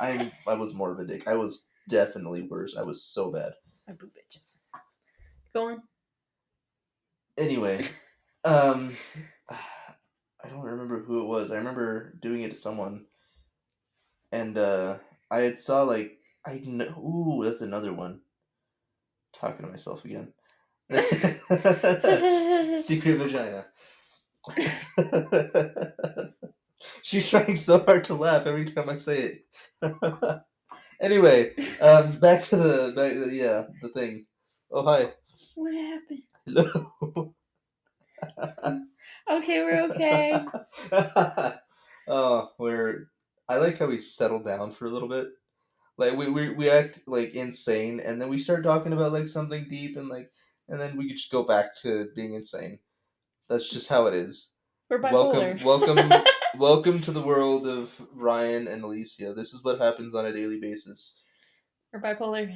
I was more of a dick. I was definitely worse. I was so bad. My boo bitches. Go on. Anyway, um, I don't remember who it was. I remember doing it to someone, and I had saw like I know. Ooh, that's another one. Talking to myself again. Secret vagina. She's trying so hard to laugh every time I say it. Anyway, back to the thing. Oh hi. What happened? Hello. Okay, we're okay. Oh, we're. I like how we settle down for a little bit. Like we act like insane, and then we start talking about like something deep, and then we just go back to being insane. That's just how it is. We're bipolar. Welcome to the world of Ryan and Alyssia. This is what happens on a daily basis. We're bipolar.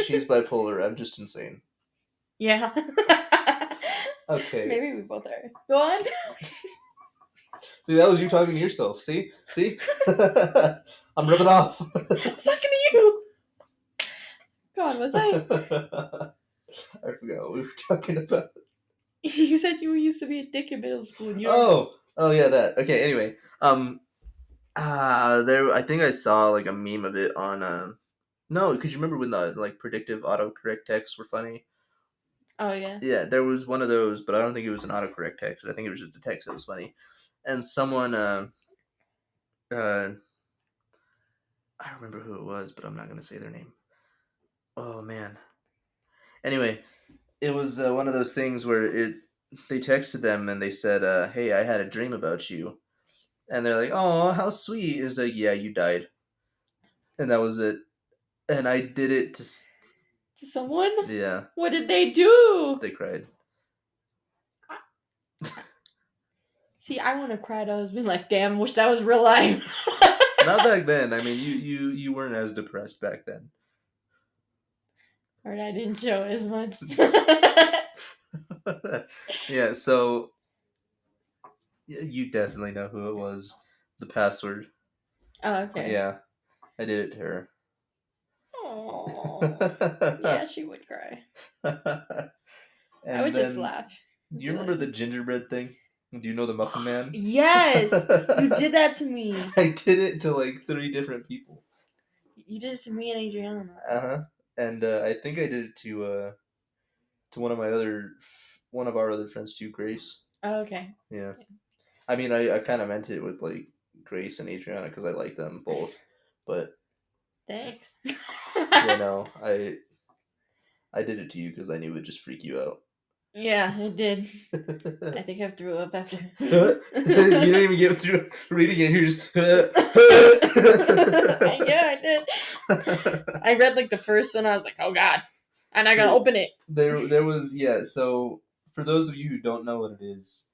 She's bipolar. I'm just insane. Yeah. Okay. Maybe we both are. Go on. See, that was you talking to yourself. See? I'm rubbing off. I'm talking to you. God, was I? I forgot what we were talking about. You said you used to be a dick in middle school. And you Oh yeah, that. Okay, anyway. There I think I saw like a meme of it on no, because you remember when the like predictive autocorrect texts were funny? Oh yeah. Yeah, there was one of those, but I don't think it was an autocorrect text. I think it was just a text that was funny. And someone uh I don't remember who it was, but I'm not gonna say their name. Oh man. Anyway, it was one of those things where they texted them and they said, "Hey, I had a dream about you," and they're like, "Oh, how sweet!" It's like, "Yeah, you died," and that was it. And I did it To someone? yeah, What did they do? they cried. See, I want to cry. I was being like, damn, wish that was real life. Not back then. I mean, you weren't as depressed back then. Or I didn't show as much. Yeah, so you definitely know who it was. The password. Oh, okay. Yeah, I did it to her. Oh, yeah, she would cry. I And would just then, laugh. do you remember the gingerbread thing? Do you know the Muffin Man? Yes, you did that to me. I did it to like 3 different people. You did it to me and Adriana. Uh-huh. And I think I did it to one of our other friends too, Grace. Oh, okay. Yeah. I mean, I kind of meant it with like Grace and Adriana because I like them both, but Thanks. yeah, no, I did it to you because I knew it would just freak you out. Yeah, it did. I think I threw up after. You didn't even get through reading it. You're just. Yeah, I did. I read like the first one. I was like, oh god, and I gotta open it. There was yeah. So for those of you who don't know what it is,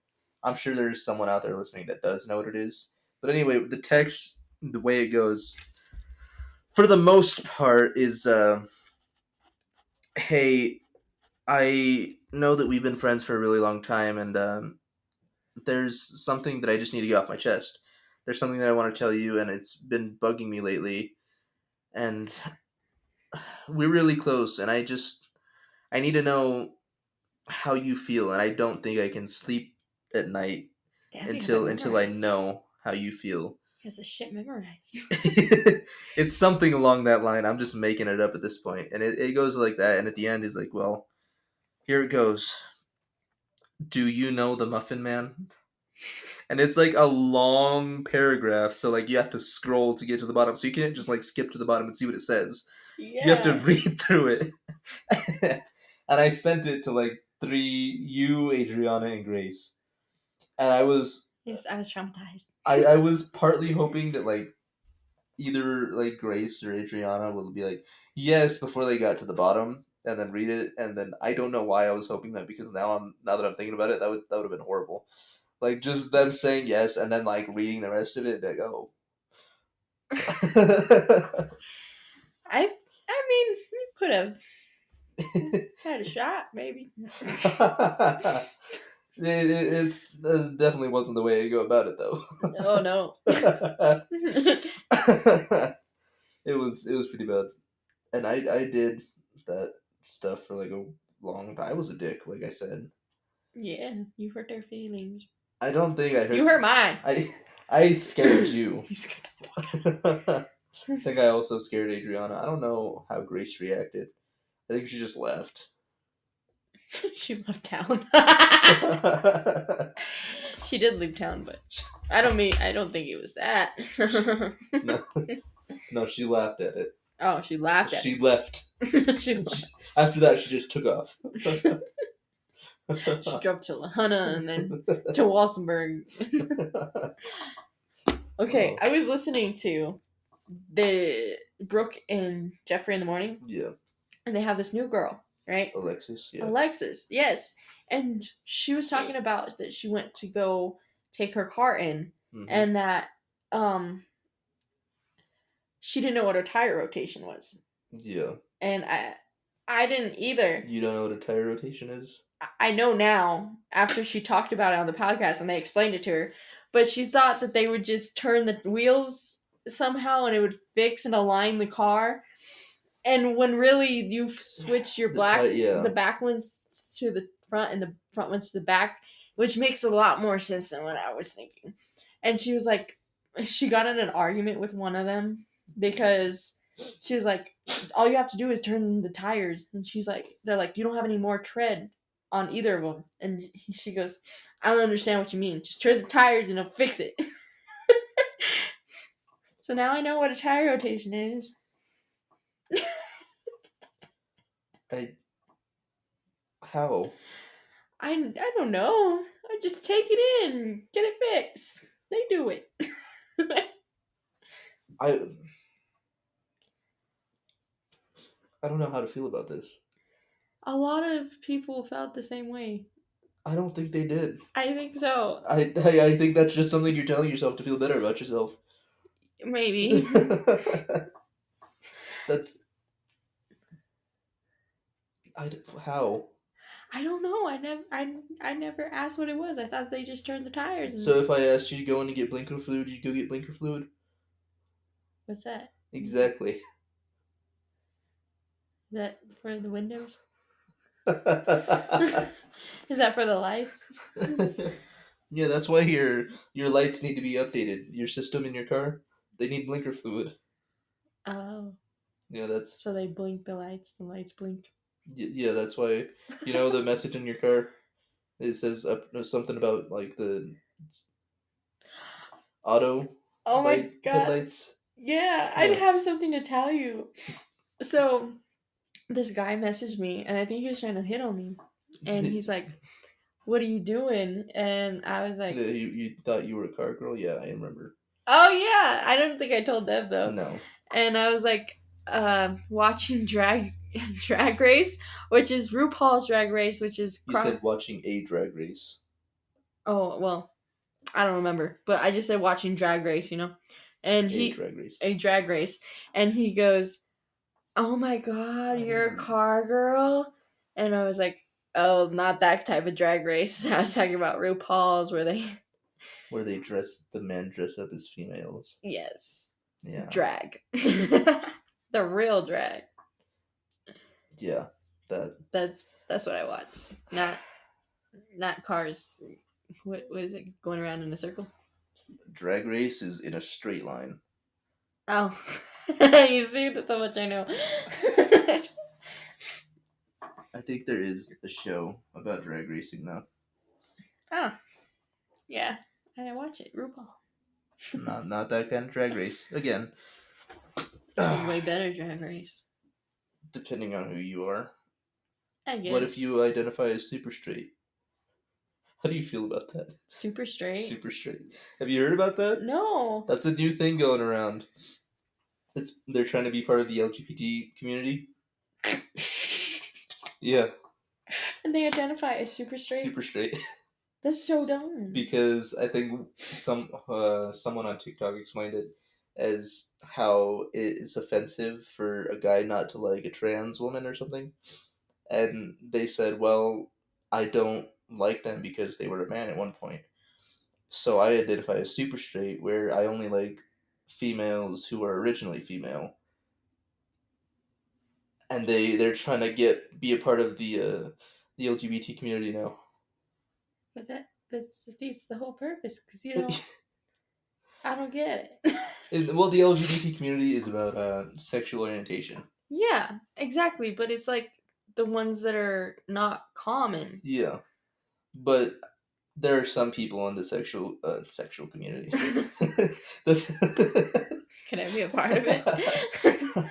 I'm sure there's someone out there listening that does know what it is. But anyway, the text, the way it goes, for the most part, is hey, I know that we've been friends for a really long time, and there's something that I just need to get off my chest. There's something that I want to tell you, and it's been bugging me lately. And we're really close, and I need to know how you feel, and I don't think I can sleep at night Damn, you have it until I memorized. know how you feel. He has the shit memorized. It's something along that line. I'm just making it up at this point, and it goes like that. And at the end, he's like, "Well, here it goes. Do you know the Muffin Man?" And it's like a long paragraph, so like you have to scroll to get to the bottom. So you can't just like skip to the bottom and see what it says. Yeah. You have to read through it. And I sent it to like 3 you, Adriana, and Grace. And I was I was traumatized. I was partly hoping that like either like Grace or Adriana will be like yes before they got to the bottom and then read it, and then I don't know why I was hoping that, because now that I'm thinking about it, that would have been horrible. Like just them saying yes and then like reading the rest of it, like oh. I mean, you could have had a shot, maybe. It's definitely wasn't the way to go about it though. Oh no. It was pretty bad, and I did that stuff for like a long time. I was a dick, like I said. Yeah, you hurt their feelings. I don't think I hurt. You hurt mine. I scared you. You scared I think I also scared Adriana. I don't know how Grace reacted. I think she just left. She left town. She did leave town, but I don't think it was that. No, she laughed at it. Oh, she laughed at She left. She left. After that, she just took off. She drove to Lahana and then to Walsenburg. Okay, Oh. I was listening to the Brooke and Jeffrey in the morning, Yeah, and they have this new girl, right? Alexis. Yeah. Alexis, yes. And she was talking about that she went to go take her car in, and that she didn't know what a tire rotation was. Yeah. And I didn't either. You don't know what a tire rotation is? I know now after she talked about it on the podcast and they explained it to her. But she thought that they would just turn the wheels somehow and it would fix and align the car. And when really you switch your the back ones to the front and the front ones to the back, which makes a lot more sense than what I was thinking. And she was like, she got in an argument with one of them because she was like, all you have to do is turn the tires. And she's like, they're like, you don't have any more tread on either of them. And she goes, I don't understand what you mean. Just turn the tires and it'll fix it. So now I know what a tire rotation is. How? I don't know. I just take it in, get it fixed. They do it. I don't know how to feel about this. A lot of people felt the same way. I don't think they did. I think so. I think that's just something you're telling yourself to feel better about yourself. Maybe. That's... How? I don't know. I never asked what it was. I thought they just turned the tires. And... So if I asked you to go in and get blinker fluid, you'd go get blinker fluid? What's that? Exactly. Is that for the windows? Is that for the lights? Yeah, that's why your lights need to be updated. Your system in your car, they need blinker fluid. Oh. Yeah, that's... So they blink the lights blink. Yeah, that's why, you know, the message in your car, it says something about like the auto oh my God. headlights. Yeah, I have something to tell you. So this guy messaged me and I think he was trying to hit on me. And he's like, what are you doing? And I was like... You thought you were a car girl? Yeah, I remember. Oh yeah, I don't think I told them though. No. And I was like, watching Drag Race, which is RuPaul's Drag Race, which is... You said watching a Drag Race. Oh, well, I don't remember. But I just said watching Drag Race, you know? And a Drag Race. A Drag Race. And he goes, oh my God, you're a car girl? And I was like, oh, not that type of Drag Race. I was talking about RuPaul's where they the men dress up as females. Yes. Yeah. Drag. The real drag. Yeah. That's what I watch. Not cars. What is it? Going around in a circle? Drag Race is in a straight line. Oh. You see, that's how much I know. I think there is a show about drag racing now. Oh. Yeah. I watch it. RuPaul. Not that kind of drag race. Again. It's a way better drag race. Depending on who you are. I guess. What if you identify as super straight? How do you feel about that? Super straight? Super straight. Have you heard about that? No. That's a new thing going around. they're trying to be part of the LGBT community. Yeah, And they identify as super straight. super straight. That's so dumb. Because I think someone on TikTok explained it as how it's offensive for a guy not to like a trans woman or something, and they said, "Well, I don't like them because they were a man at one point, so I identify as super straight, where I only like females who are originally female." And they're trying to be a part of the LGBT community now. But that defeats the whole purpose because you don't. I don't get it. Well, the LGBT community is about sexual orientation. Yeah, exactly. But it's like the ones that are not common. Yeah, but there are some people in the sexual community. That's Can I be a part of it?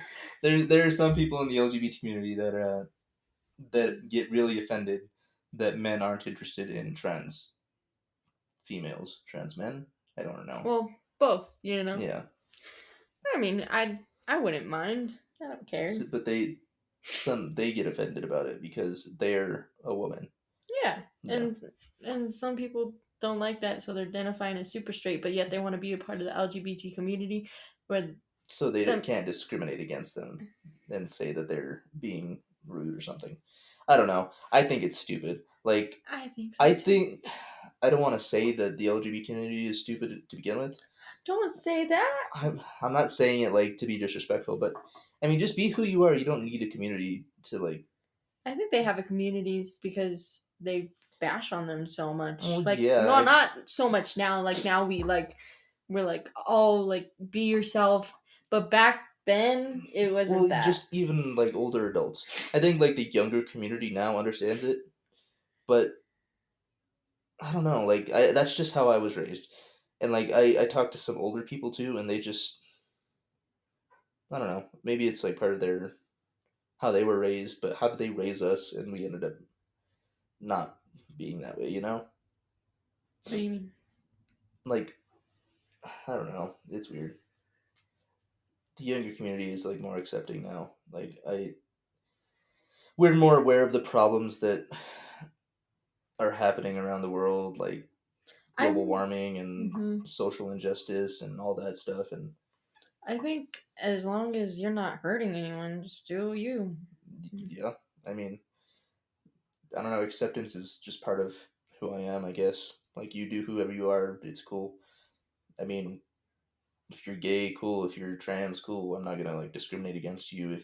there are some people in the LGBT community that get really offended that men aren't interested in trans females, trans men. I don't know. Well, both. You know. Yeah, I mean, I wouldn't mind. I don't care. but they get offended about it because they're a woman. Yeah, Yeah, and some people don't like that, so they're identifying as super straight, but yet they want to be a part of the LGBT community. Where so they them, can't discriminate against them and say that they're being rude or something. I don't know. I think it's stupid. Like I think so I too. think I don't want to say that the LGBT community is stupid to begin with. Don't say that. I'm not saying it like to be disrespectful, but I mean just be who you are. You don't need a community to like. I think they have a communities because they bash on them so much. Well, Like, yeah, well, not so much now. Like now we're like, oh, like be yourself. But back then it wasn't well, that. just even like older adults. I think like the younger community now understands it, but I don't know. Like that's just how I was raised, and like I talked to some older people too, and they just I don't know. Maybe it's like part of their how they were raised, but how did they raise us, and we ended up not being that way. You know, What do you mean? like I don't know. It's weird. The younger community is like more accepting now. Like we're more aware of the problems that are happening around the world, like global I'm. warming and Mhm. social injustice and all that stuff. And I think as long as you're not hurting anyone, just do you. yeah, I mean, I don't know. Acceptance is just part of who I am, I guess. Like you do whoever you are, it's cool. I mean, if you're gay, cool. If you're trans, cool. I'm not gonna like discriminate against you. If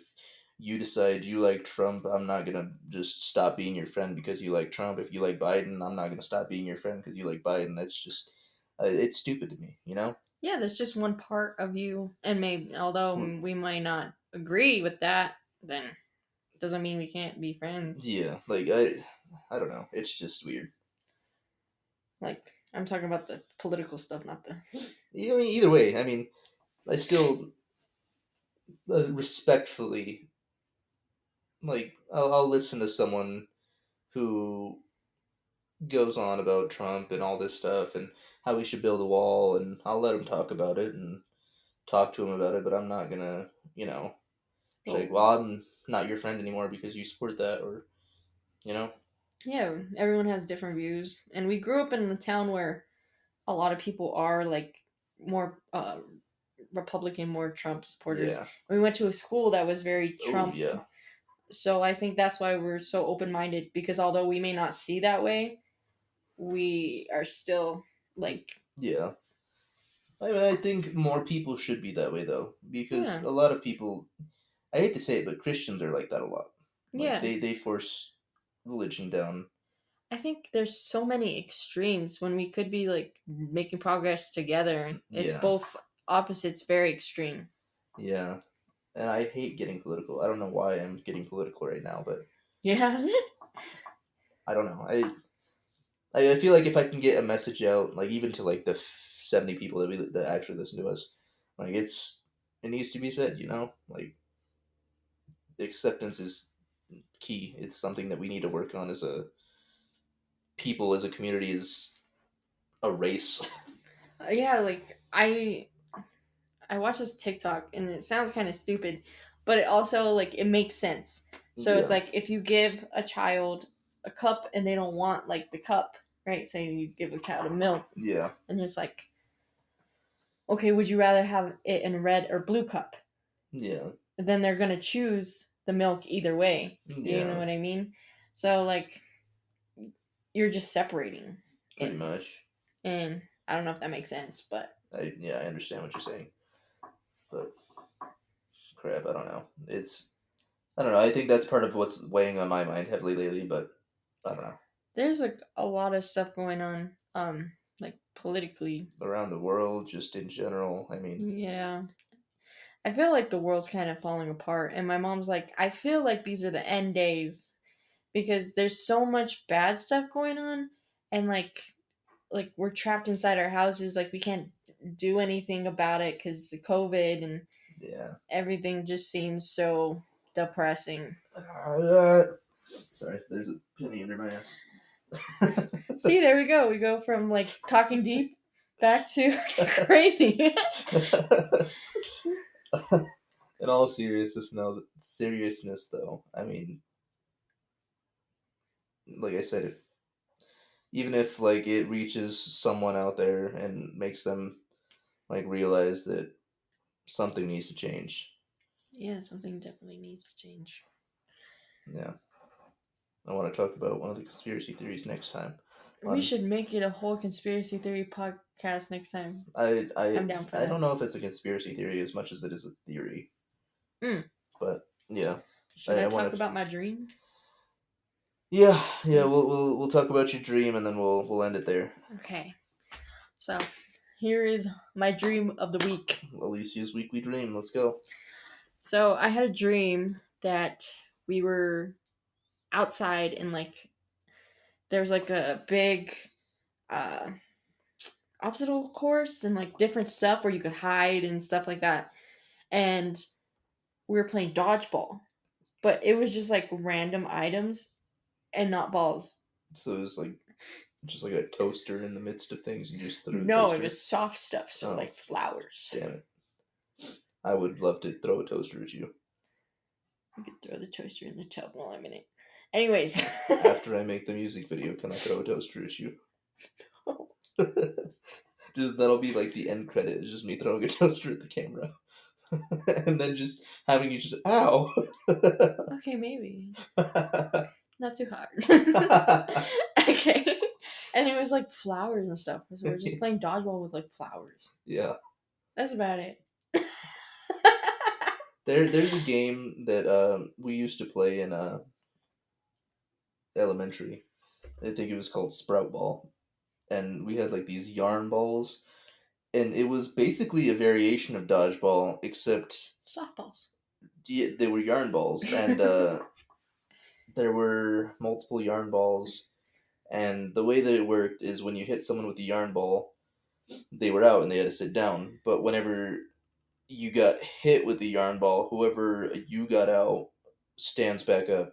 you decide you like Trump, I'm not gonna just stop being your friend because you like Trump. If you like Biden, I'm not gonna stop being your friend because you like Biden. That's just it's stupid to me, you know. Yeah, that's just one part of you, and maybe although Well, we might not agree with that, then doesn't mean we can't be friends. yeah, like I don't know. It's just weird. Like I'm talking about the political stuff, not the. I mean, either way, I mean, I still respectfully like I'll listen to someone who goes on about Trump and all this stuff and how we should build a wall, and I'll let him talk about it and talk to him about it. But I'm not gonna, say, Oh, well, I'm not your friend anymore because you support that, or you know, yeah, everyone has different views, and we grew up in a town where a lot of people are like more Republican, more Trump supporters. yeah, We went to a school that was very oh Trump, yeah, so I think that's why we're so open minded because although we may not see that way, we are still like yeah. I think more people should be that way though, because yeah, a lot of people. I hate to say it, but Christians are like that a lot. Like yeah. they force religion down. I think there's so many extremes when we could be like making progress together. It's Yeah, both opposites, very extreme. yeah. And I hate getting political. I don't know why I'm getting political right now, but Yeah. I don't know. I feel like if I can get a message out, like even to like the 70 people that actually listen to us, like it needs to be said. Like acceptance is key. It's something that we need to work on as a people, as a community, as a race. Yeah, like I watched this TikTok and it sounds kind of stupid, but it also like it makes sense. So it's Yeah, like if you give a child a cup and they don't want like the cup, right? Say you give a child a milk yeah, and it's like, okay, would you rather have it in a red or blue cup? yeah, Then they're gonna choose the milk either way. You know yeah. what I mean? So like you're just separating Pretty it. much. And I don't know if that makes sense, but I understand what you're saying, but crap, I don't know. I don't know. I think that's part of what's weighing on my mind heavily lately, but I don't know. there's like a lot of stuff going on, like politically. Around the world, just in general. I mean, Yeah. I feel like the world's kind of falling apart, and my mom's like, I feel like these are the end days because there's so much bad stuff going on, and like we're trapped inside our houses, like we can't do anything about it because of COVID and yeah. everything just seems so depressing. Sorry, there's a penny under my ass. See, there we go. We go from like talking deep back to crazy. In all seriousness, no seriousness though. I mean, like I said, if even if like it reaches someone out there and makes them like realize that something needs to change. Yeah, something definitely needs to change. Yeah, I want to talk about one of the conspiracy theories next time. We On should make it a whole conspiracy theory podcast next time. I I'm I down for I don't that. know if it's a conspiracy theory as much as it is a theory, Mm. but yeah, Should I I talk want to. about my dream? Yeah. Maybe. We'll talk about your dream and then we'll end it there. Okay. So, here is my dream of the week. Alyssia's weekly dream. Let's go. So, I had a dream that we were outside and like there's like a big uh obstacle course and like different stuff where you could hide and stuff like that. And we were playing dodgeball, but it was just like random items and not balls. So it's like just like a toaster in the midst of things. You just threw the No, it toaster. was soft stuff, so Oh, like flowers. damn it! I would love to throw a toaster at you You could throw the toaster in the tub while I'm in it. Anyways. after I make the music video. Can I throw a toaster at you? Just that'll be like the end credit. It's just me throwing a toaster at the camera, and then just having you just ow. Okay, maybe. Not too hard. Okay. And it was like flowers and stuff. So we're just playing dodgeball with like flowers. Yeah. That's about it. There's a game that we used to play in elementary. I think it was called Sprout Ball, and we had like these yarn balls, and it was basically a variation of dodgeball, except Softballs. they were yarn balls, and there were multiple yarn balls. And the way that it worked is when you hit someone with the yarn ball, they were out and they had to sit down. But whenever you got hit with the yarn ball, whoever you got out stands back up.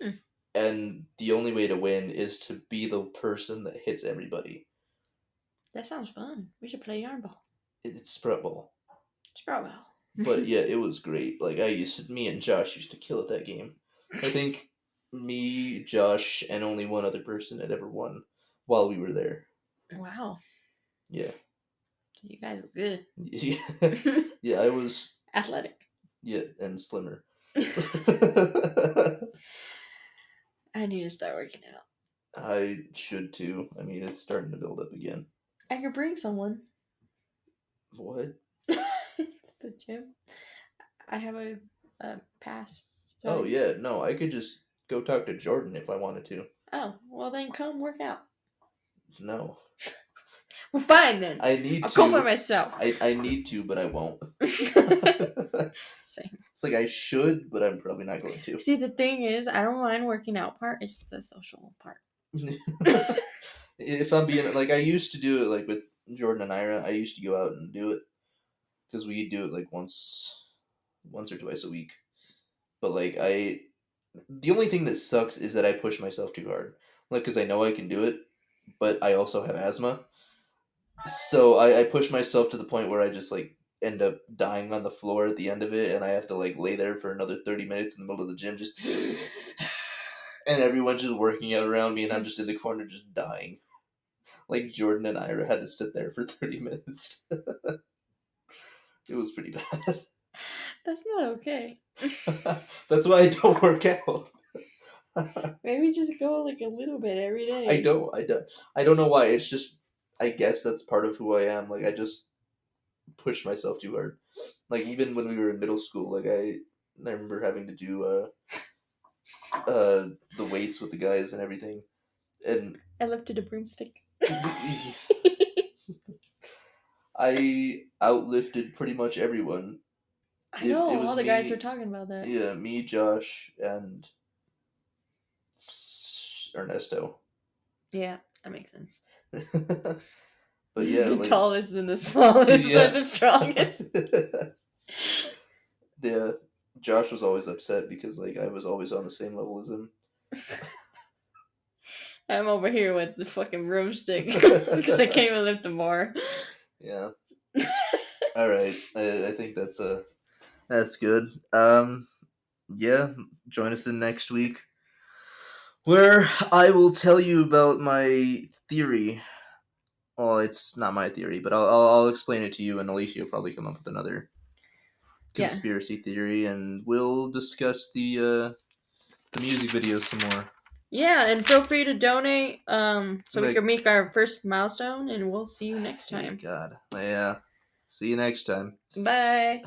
Hmm. And the only way to win is to be the person that hits everybody. That sounds fun. We should play yarn ball. It's sprout ball. Sprout ball. But yeah, it was great. Like me and Josh used to kill at that game. I think me, Josh, and only one other person had ever won while we were there. Wow. Yeah. You guys were good. Yeah, yeah, I was. Athletic. Yeah, and slimmer. I need to start working out. I should too. I mean, it's starting to build up again. I could bring someone. What? It's the gym. I have a pass. Oh yeah, no, I could just go talk to Jordan if I wanted to. Oh, well then come work out. No, Well, fine then. I need I'll to. go by myself. I need to, but I won't. Same. It's like I should, but I'm probably not going to. See, the thing is, I don't mind working out part. It's the social part. If I'm being like, I used to do it like with Jordan and Ira. I used to go out and do it because we do it like once or twice a week. But like the only thing that sucks is that I push myself too hard. Like, because I know I can do it, but I also have asthma. So I push myself to the point where I just like end up dying on the floor at the end of it, and I have to like lay there for another 30 minutes in the middle of the gym, just and everyone's just working out around me, and I'm just in the corner just dying. Like Jordan and I had to sit there for 30 minutes. It was pretty bad. That's not okay. That's why I don't work out. Maybe just go like a little bit every day. I don't know why. It's just, I guess that's part of who I am. Like I just push myself too hard. Like even when we were in middle school, like I remember having to do the weights with the guys and everything, and I lifted a broomstick. I outlifted pretty much everyone. I know It all was the guys were me, talking about that. yeah, me, Josh, and Ernesto. Yeah, that makes sense. But yeah, The like tallest and the smallest yeah. are the strongest. Yeah, Josh was always upset because like I was always on the same level as him. I'm over here with the fucking broomstick because I can't even lift the bar. Yeah. All right. I think that's good. Yeah. Join us in next week, where I will tell you about my theory. Well, it's not my theory, but I'll explain it to you, and Alyssia will probably come up with another Yeah. conspiracy theory, and we'll discuss the music videos some more. Yeah, and feel free to donate so we Like, can make our first milestone, and we'll see you next hey time. God, yeah. See you next time. Bye.